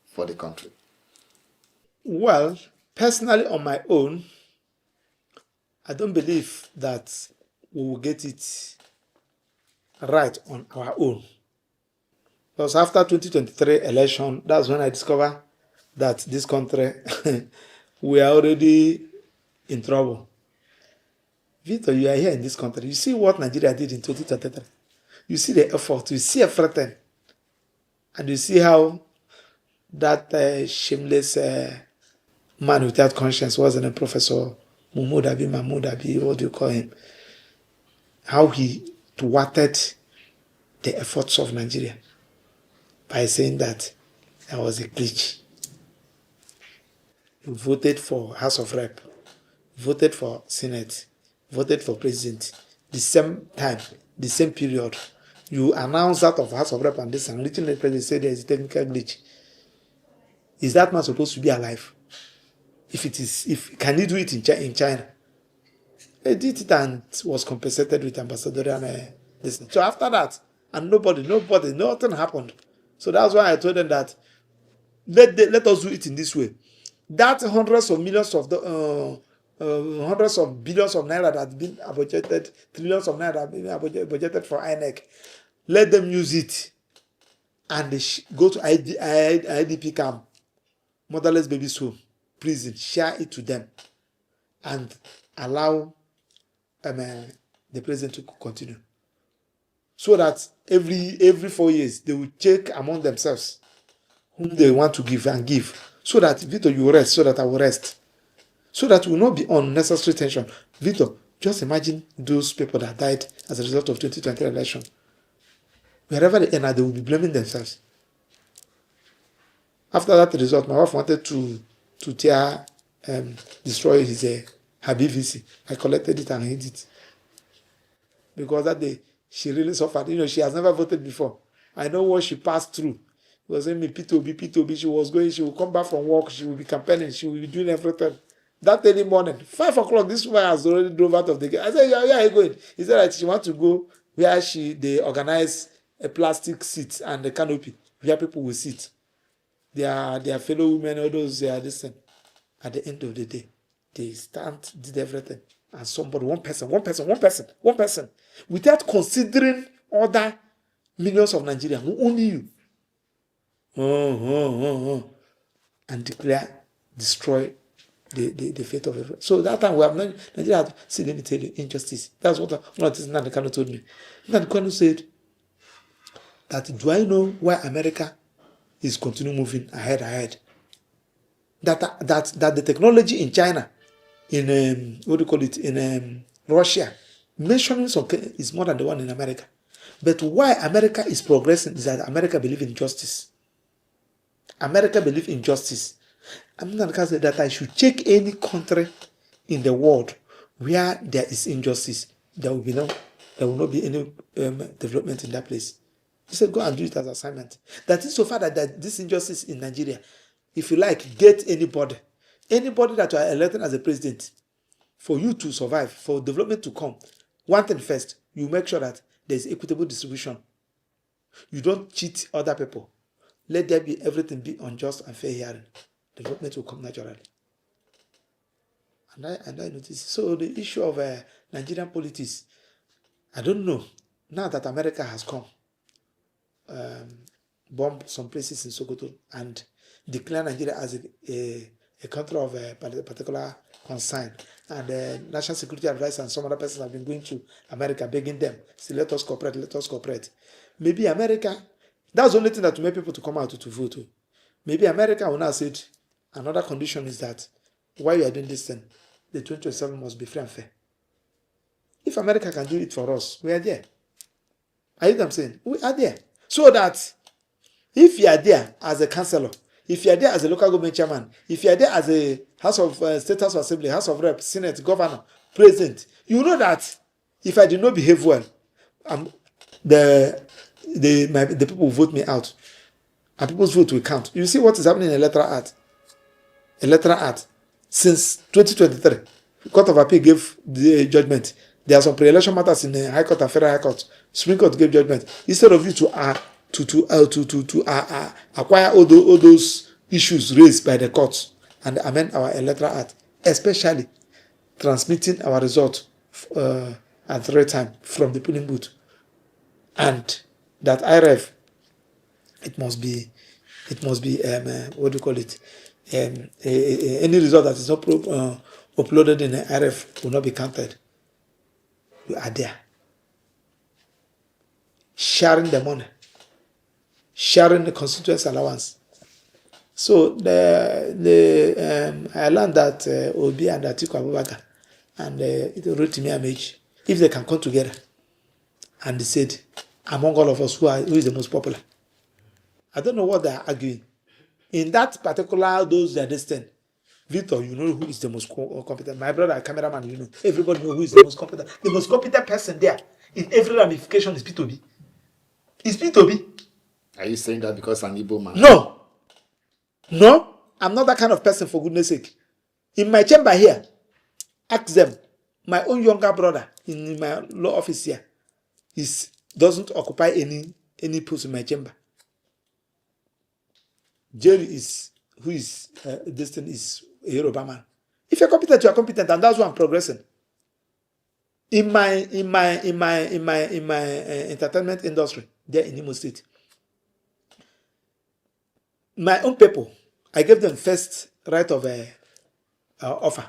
for the country? Well, personally, on my own, I don't believe that we will get it right on our own. Because after 2023 election, that's when I discovered that this country, we are already in trouble. Victor, you are here in this country. You see what Nigeria did in 2023. You see the effort. You see everything. And you see how that shameless man without conscience, wasn't a Professor Mahmoud Abi, what do you call him? How he thwarted the efforts of Nigeria by saying that there was a glitch. He voted for House of Rep, voted for Senate, voted for President. The same time, the same period, you announce that of House of Rep and this, and written the President said there is a technical glitch. Is that man supposed to be alive? Can he do it in China? He did it and was compensated with ambassadorial this. So after that, and nothing happened. So that's why I told them that let us do it in this way. That hundreds of billions of naira that have been budgeted, trillions of naira have been budgeted for INEC, let them use it and they go to IDP camp, motherless babies home, prison, share it to them and allow the president to continue. So that every 4 years they will check among themselves whom they want to give and give. So that Victor, you rest, so that I will rest. So that we will not be on unnecessary tension. Victor, just imagine those people that died as a result of 2020 election. Wherever they enter, they will be blaming themselves. After that result, my wife wanted to destroy his her BVC. I collected it and hid it. Because that day, she really suffered. She has never voted before. I know what she passed through. It was saying me, P2B. She will come back from work. She will be campaigning. She will be doing everything. That early morning, 5 o'clock, this woman has already drove out of the gate. I said, where are you going? He said that she wants to go where they organize a plastic seat and a canopy where people will sit. Their fellow women, all those, they are listening. At the end of the day, they did everything. And somebody, one person, without considering other millions of Nigerians, only you. And destroy the fate of everyone. So that time we have not, Nigeria had, see, let me tell you, injustice. That's what one of the things Nnamdi Kanu told me. Nnamdi Kanu said that, do I know why America is continuing moving ahead? That the technology in China, in in Russia, mentioning something is more than the one in America. But why America is progressing is that America believes in justice. America believes in justice. I'm not going to say that I should check any country in the world where there is injustice. There will not be any development in that place. He said, go and do it as assignment. That is so far that this injustice in Nigeria, if you like, get anybody that you are elected as a president, for you to survive, for development to come, one thing first, you make sure that there is equitable distribution. You don't cheat other people. let there be everything be unjust and fair hearing. Development will come naturally. And I notice. So the issue of Nigerian politics, I don't know. Now that America has come, bomb some places in Sokoto and declare Nigeria as a country of a particular concern, and national security advisor and some other persons have been going to America begging them, say, let us cooperate, let us cooperate. Maybe America, that's the only thing that will make people to come out to vote. Maybe America will now say another condition is that while you are doing this thing, the 2027 must be free and fair. If America can do it for us, we are there. Are you know what I'm saying? We are there. So that if you are there as a councillor, if you are there as a local government chairman, if you are there as a House of State House of Assembly, House of Reps, Senate, Governor, President, you know that if I did not behave well, the people will vote me out, and people's vote will count. You see what is happening in electoral art. Electoral art since 2023, the Court of Appeal gave the judgment. There are some pre-election matters in the High Court and Federal High Court. Supreme Court gave judgment. Instead of you to acquire all those issues raised by the courts and amend our electoral act, especially transmitting our result at the right time from the polling booth, and that IRF, it must be what do you call it? Any result that is not uploaded in the IRF will not be counted. You are there, sharing the money, sharing the constituency allowance. So I learned that Obi and Atiku Abubakar and Rotimi Amechi, if they can come together, and they said, among all of us, who is the most popular? I don't know what they are arguing. In that particular, those that distant, Victor, you know who is the most competent. My brother, cameraman, you know. Everybody knows who is the most competent. The most competent person there in every ramification is P2B. Is P2B. Are you saying that because an Igbo man? No, I'm not that kind of person, for goodness sake. In my chamber here, ask them. My own younger brother in my law office here doesn't occupy any post in my chamber. Jerry is a Yoruba man. If you're competent, you are competent, and that's why I'm progressing. In my entertainment industry there in Imo State, my own people, I gave them first right of offer,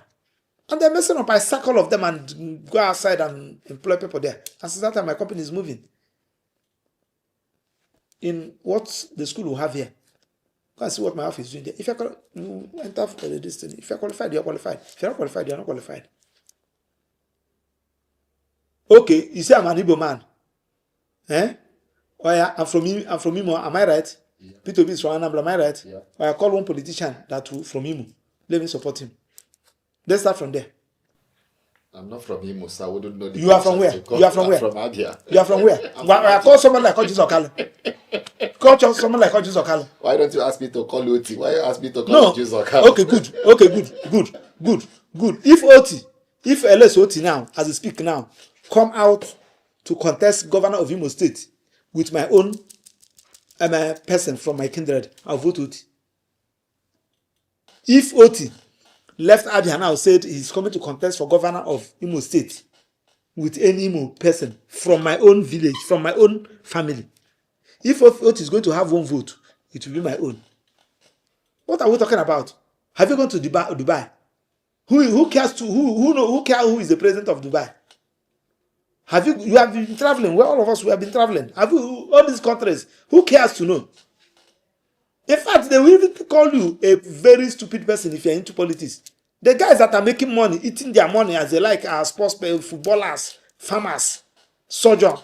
and they're messing up. I sack all of them and go outside and employ people there. And since that time, my company is moving. In what the school will have here, you can see what my office is doing there. If you enter for the distance, if you're qualified, you're qualified. If you're not qualified, you're not qualified. Okay, you say I'm an Igbo man. Oh yeah, I'm from Imo, am I right? Yeah. P2B is from Anambra, am I right? Yeah. Or I call one politician from Imo. Let me support him. Let's start from there. I'm not from Imo, so I wouldn't know. You are from where? You are from where? From Abia. You are from where? I call someone like Oji Zokalo. Call someone like Oji Zokalo. Why don't you ask me to call Oti? Why you ask me to call Oji Zokalo? Okay, good. If LS Oti now, as I speak now, come out to contest governor of Imo State with my own person from my kindred, I'll vote Oti. If Oti left Abia now, said he's coming to contest for governor of Imo State with any Imo person from my own village, from my own family, if Oti is going to have one vote, it will be my own. What are we talking about? Have you gone to Dubai? Who cares who cares who is the president of Dubai? You have been traveling? Well, all of us, we have been traveling. Have you, all these countries, who cares to know? In fact, they will even call you a very stupid person if you're into politics. The guys that are making money, eating their money as they like, are sports players, footballers, farmers, soldiers,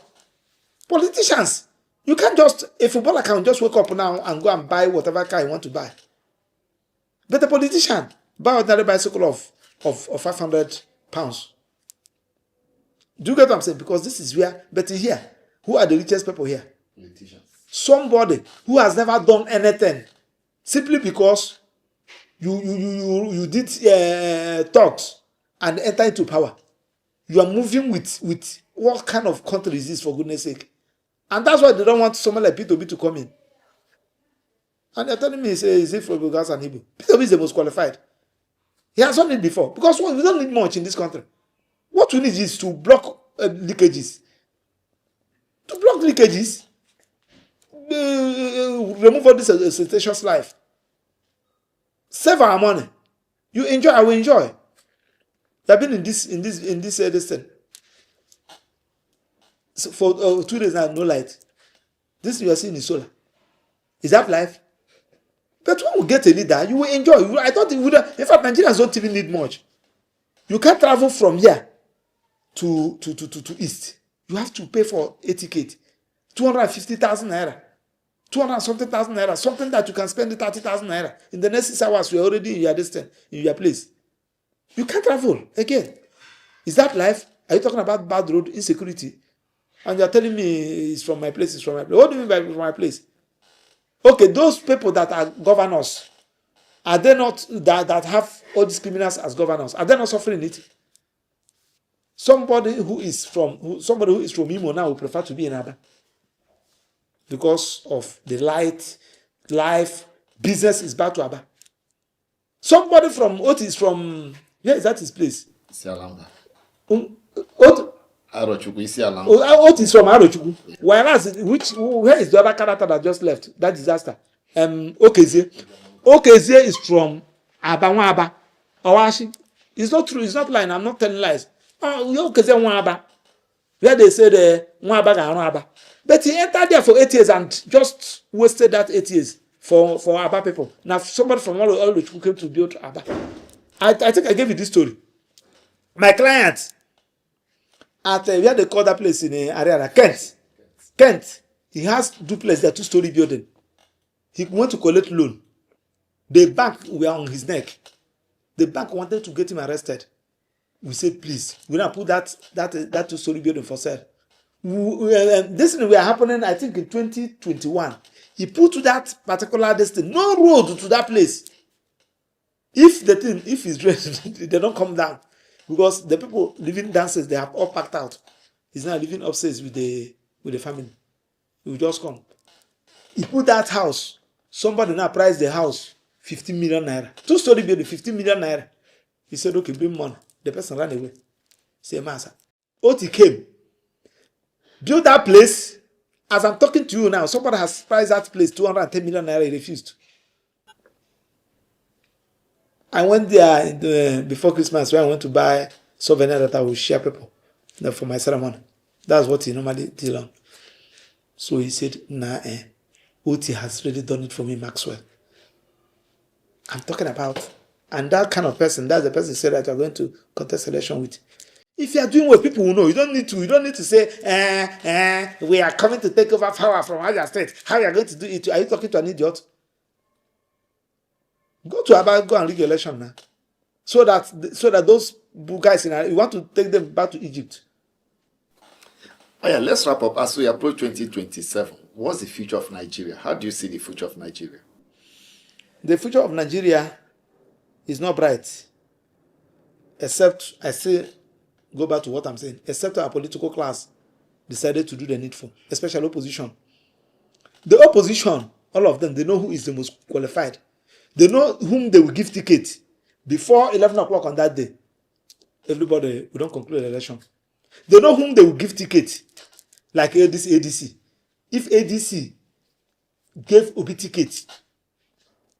politicians. You can't a footballer can just wake up now and go and buy whatever car he want to buy. But a politician buy ordinary bicycle of 500 pounds. Do you get what I'm saying? Because this is where, but here, who are the richest people here? Politicians. Somebody who has never done anything, simply because you did talks and enter into power. You are moving with what kind of country is this, for goodness sake? And that's why they don't want someone like P2B to come in. And they're telling me, say, is it from Bulgars and Igbo? Peter Obi is the most qualified. He has done it before. Because we don't need much in this country. What we need is to block leakages. To block leakages, remove all this ostentatious life. Save our money. You enjoy, I will enjoy. You have been in this thing. So for 2 days now, no light. This you are seeing is solar. Is that life? But when we get a leader, you will enjoy. I thought it would. In fact, Nigerians don't even need much. You can't travel from here to east. You have to pay for a ticket, 250,000 naira, 200 something thousand naira, something that you can spend 30,000 naira. In the next 6 hours, you're already in your distance, in your place. You can't travel again. Is that life? Are you talking about bad road insecurity? And you're telling me it's from my place, it's from my place. What do you mean by from my place? Okay, those people that are governors, are they not, that have all these criminals as governors, are they not suffering it? Somebody who is from Imo now will prefer to be in Aba because of the life, business is back to Aba. Somebody from Ot is from, where is that his place? Isialamba. Ot Arochukwu Isialamba. Ot is from Arochukwu. Whereas, where is the other character that just left? That disaster. Okezie is from Aba. Owashi. It's not true. It's not lying. I'm not telling lies. Okezie Nwaba. Where they say the Nwaba ga Aba. But he entered there for 8 years and just wasted that 8 years for Aba people. Now somebody from all the came to build Aba. I think I gave you this story. My client at where they call that place in Ariara, Kent. He has duplex there, 2-story building. He went to collect loan. The bank were on his neck. The bank wanted to get him arrested. We said, please, we're gonna put that 2-story building for sale. This thing were happening, I think, in 2021. He put to that particular distance, no road to that place. If it's rain, they don't come down. Because the people living downstairs, they have all packed out. He's now living upstairs with the family. He will just come. He put that house. Somebody now priced the house 15 million naira. 2-story building, 15 million naira. He said, okay, bring money. The person ran away. Say, Master. Oti came. Build that place. As I'm talking to you now, somebody has priced that place 210 million naira. He refused. I went there before Christmas when I went to buy souvenir that I will share people for my ceremony. That's what he normally deal on. So he said, nah, Oti has really done it for me, Maxwell. I'm talking about. And that kind of person, that's the person he said that you're going to contest election with. If you are doing what people will know, you don't need to say, we are coming to take over power from Abia State. How are you going to do it? Are you talking to an idiot? Go to Aba, go and rig election now. So that those guys you want to take them back to Egypt. Oh yeah, let's wrap up. As we approach 2027, what's the future of Nigeria? How do you see the future of Nigeria? The future of Nigeria is not bright. Except, I say, go back to what I'm saying, except our political class decided to do the needful, especially opposition. The opposition, all of them, they know who is the most qualified. They know whom they will give ticket. Before 11 o'clock on that day, everybody will don't conclude the election. They know whom they will give ticket, like this ADC. If ADC gave Obi ticket,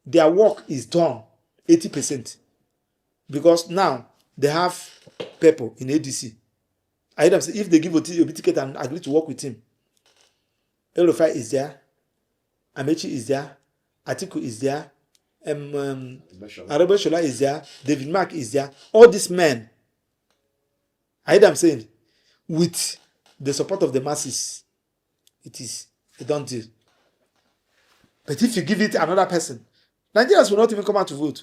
their work is done 80%. Because now they have people in ADC. I heard them say if they give Obi ticket and agree to work with him, Elofai is there, Amechi is there, Atiku is there, Arabeshola is there, David Mark is there. All these men, I heard them saying, with the support of the masses, it is a done deal. But if you give it another person, Nigerians will not even come out to vote.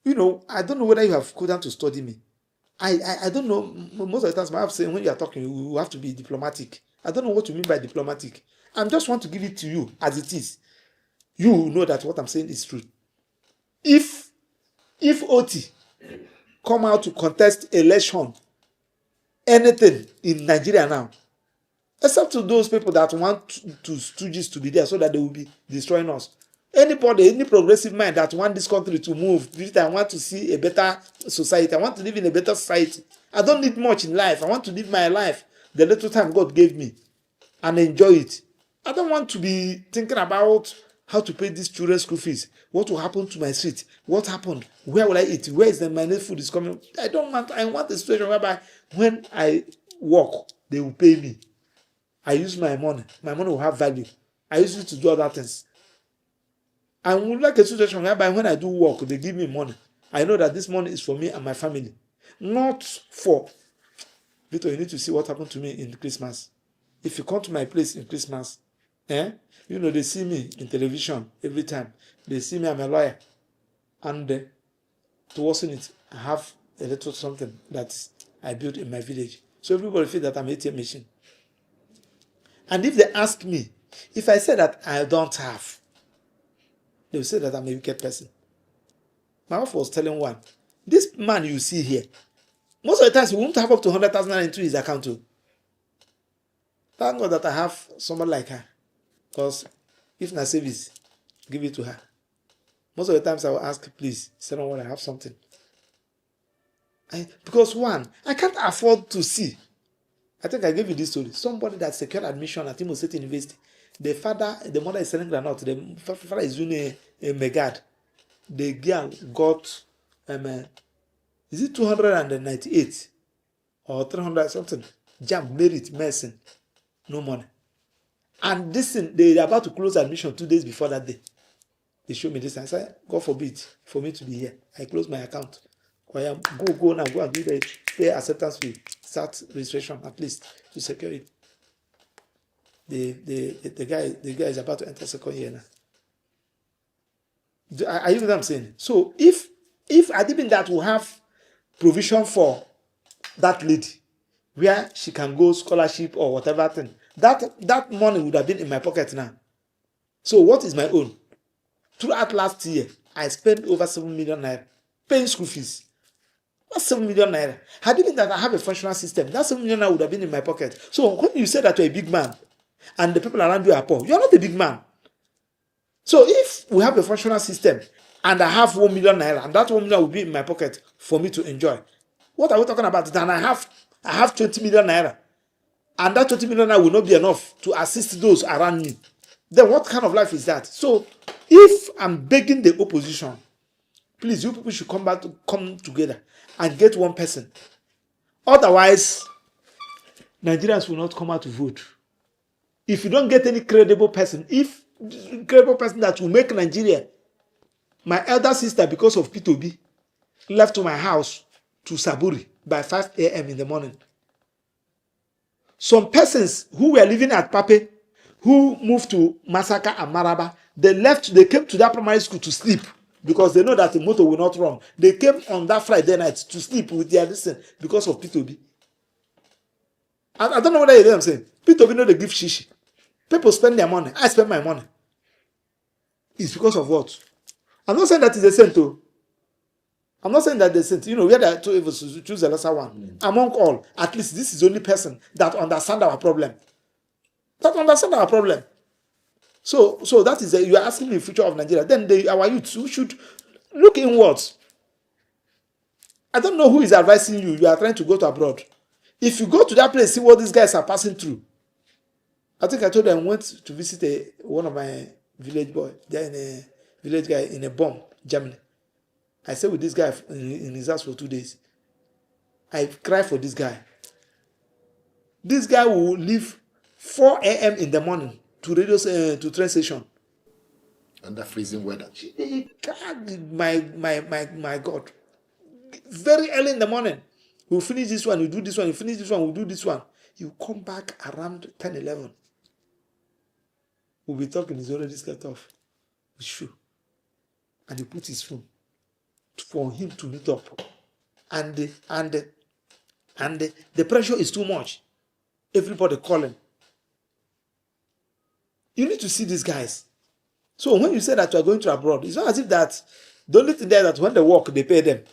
You know, I don't know whether you have come down to study me. I don't know. Most of the times, I have said when you are talking, you have to be diplomatic. I don't know what you mean by diplomatic. I just want to give it to you as it is. You know that what I'm saying is true. If OT come out to contest election, anything in Nigeria now, Except to those people that want to stooges to be there so that they will be destroying us. Anybody, any progressive mind that want this country to move, I want to see a better society. I want to live in a better society. I don't need much in life. I want to live my life the little time God gave me and enjoy it. I don't want to be thinking about how to pay these children's school fees. What will happen to my street? What happened? Where will I eat? Where is my next food is coming? I want a situation whereby when I work, they will pay me. I use my money. My money will have value. I use it to do other things. I would like a situation whereby when I do work, they give me money. I know that this money is for me and my family. Not for, Victor, you need to see what happened to me in Christmas. If you come to my place in Christmas, they see me in television every time. They see me, I'm a lawyer. And to worsen it, I have a little something that I built in my village. So everybody feels that I'm an ATM machine. And if they ask me, if I say that I don't have, they will say that I'm a wicked person. My wife was telling one, this man you see here, most of the times he won't have up to 100,000 into his account too. Thank God that I have someone like her. Because if na service, give it to her. Most of the times I will ask, please, say no, I have something. Because one, I can't afford to see. I think I gave you this story. Somebody that secured admission at Imo State University. The mother is selling granite. The father is doing a megad. The girl got, is it 298 or 300 something? Jam, merit, medicine, no money. And this thing, they are about to close admission 2 days before that day. They showed me this. I said, God forbid for me to be here. I closed my account. Go now, go and do the pay acceptance fee. Start registration at least to secure it. The guy is about to enter second year now. Are you know what I'm saying? So if I think that will have provision for that lady, where she can go scholarship or whatever thing, that money would have been in my pocket now. So what is my own? Throughout last year, I spent over 7 million naira paying school fees. That's 7 million naira. Had it been that I have a functional system, that 7 million naira would have been in my pocket. So when you say that you're a big man and the people around you are poor, you're not a big man. So if we have a functional system and I have 1 million naira and that 1 million will be in my pocket for me to enjoy, what are we talking about? Then I have 20 million naira and that 20 million naira will not be enough to assist those around me. Then what kind of life is that? So if I'm begging the opposition, please, you people should come together and get one person. Otherwise, Nigerians will not come out to vote. If you don't get any credible person, that will make Nigeria, my elder sister, because of P2B, left to my house to Saburi by 5 a.m. in the morning. Some persons who were living at Pape, who moved to Masaka and Maraba, they came to that primary school to sleep because they know that the motor will not run. They came on that Friday night to sleep with their listen because of P2B. I don't know what I'm saying. P2B know they give shishi. People spend their money. I spend my money. It's because of what? I'm not saying that it's a saint too. I'm not saying that the saint. We are two evils to choose the lesser one. Among all, at least this is the only person that understands our problem. So that is you are asking me the future of Nigeria. Then our youth who should look inwards. I don't know who is advising you. You are trying to go to abroad. If you go to that place, see what these guys are passing through. I think I told them I went to visit one of my village boy. They're in a village guy in a bomb, Germany. I stayed with this guy in his house for 2 days. I cried for this guy. This guy will leave 4 a.m. in the morning to train station. Under freezing weather. My God. Very early in the morning. We'll finish this one, we'll do this one, we'll finish this one, we'll do this one. You come back around 10, 11. We'll be talking, he's already skirt off his shoe. And he put his phone for him to meet up. And the pressure is too much. Everybody calling. You need to see these guys. So when you say that you are going to abroad, it's not as if that the only thing there that when they work, they pay them.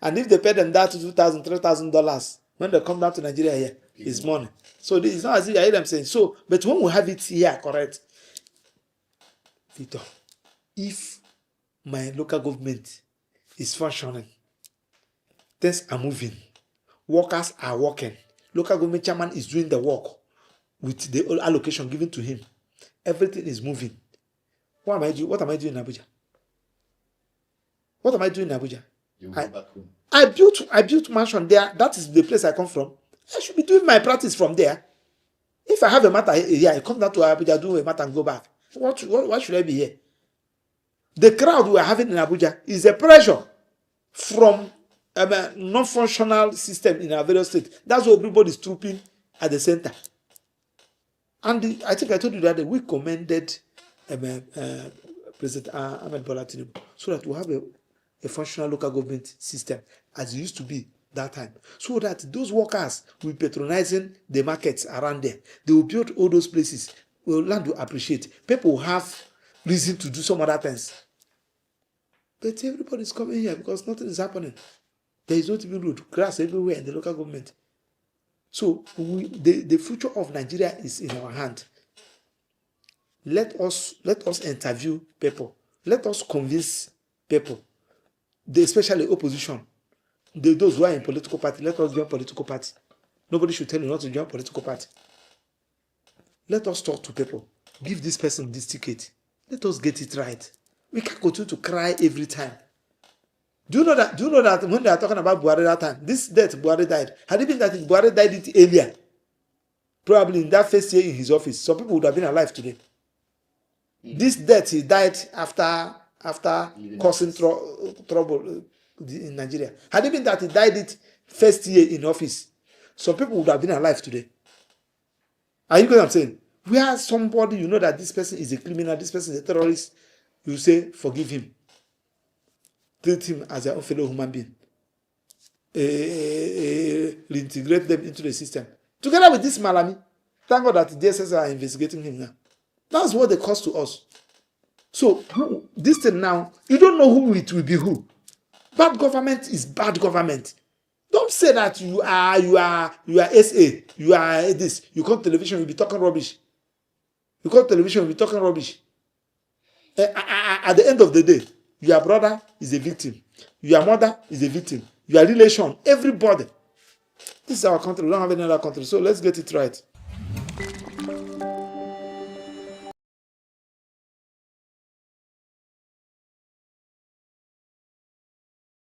And if they pay them that $2,000, $3,000, when they come down to Nigeria here, It's money. So it's not as if I hear them saying so. But when we have it here, correct, Victor, if my local government is functioning, things are moving, workers are working, local government chairman is doing the work with the allocation given to him, everything is moving. What am I doing? What am I doing in Abuja? What am I doing in Abuja? You go back home. I built mansion there. That is the place I come from. I should be doing my practice from there. If I have a matter here, I come down to Abuja, do a matter and go back. Why should I be here? The crowd we are having in Abuja is a pressure from a non-functional system in our various states. That's why everybody is trooping at the center. And I think I told you that we commended President Ahmed Bola Tinubu so that we have a functional local government system as it used to be that time, so that those workers will be patronizing the markets around there. They will build all those places. We will learn to appreciate. People will have reason to do some other things. But everybody is coming here because nothing is happening. There is not even road, grass everywhere in the local government. So the future of Nigeria is in our hand. Let us interview people. Let us convince people, especially opposition. Those who are in political party, let us join political party. Nobody should tell you not to join political party. Let us talk to people. Give this person this ticket. Let us get it right. We can't continue to cry every time. Do you know that when they are talking about Buhari that time, this death Buhari died, had it been that Buhari died it earlier, probably in that first year in his office, some people would have been alive today. This death, he died after causing trouble in Nigeria. Had it been that he died it first year in office, some people would have been alive today. Are you getting what I'm saying? Where somebody, you know that this person is a criminal, this person is a terrorist, you say, forgive him. Treat him as your own fellow human being. Reintegrate them into the system. Together with this Malami, thank God that the DSS are investigating him now. That's what they cost to us. So, this thing now, you don't know who it will be who. Bad government is bad government. Don't say that you are SA, you are this. You come to television, you'll be talking rubbish. You come to television, you'll be talking rubbish. At the end of the day, your brother is a victim. Your mother is a victim. Your relation, everybody. This is our country. We don't have any other country. So let's get it right.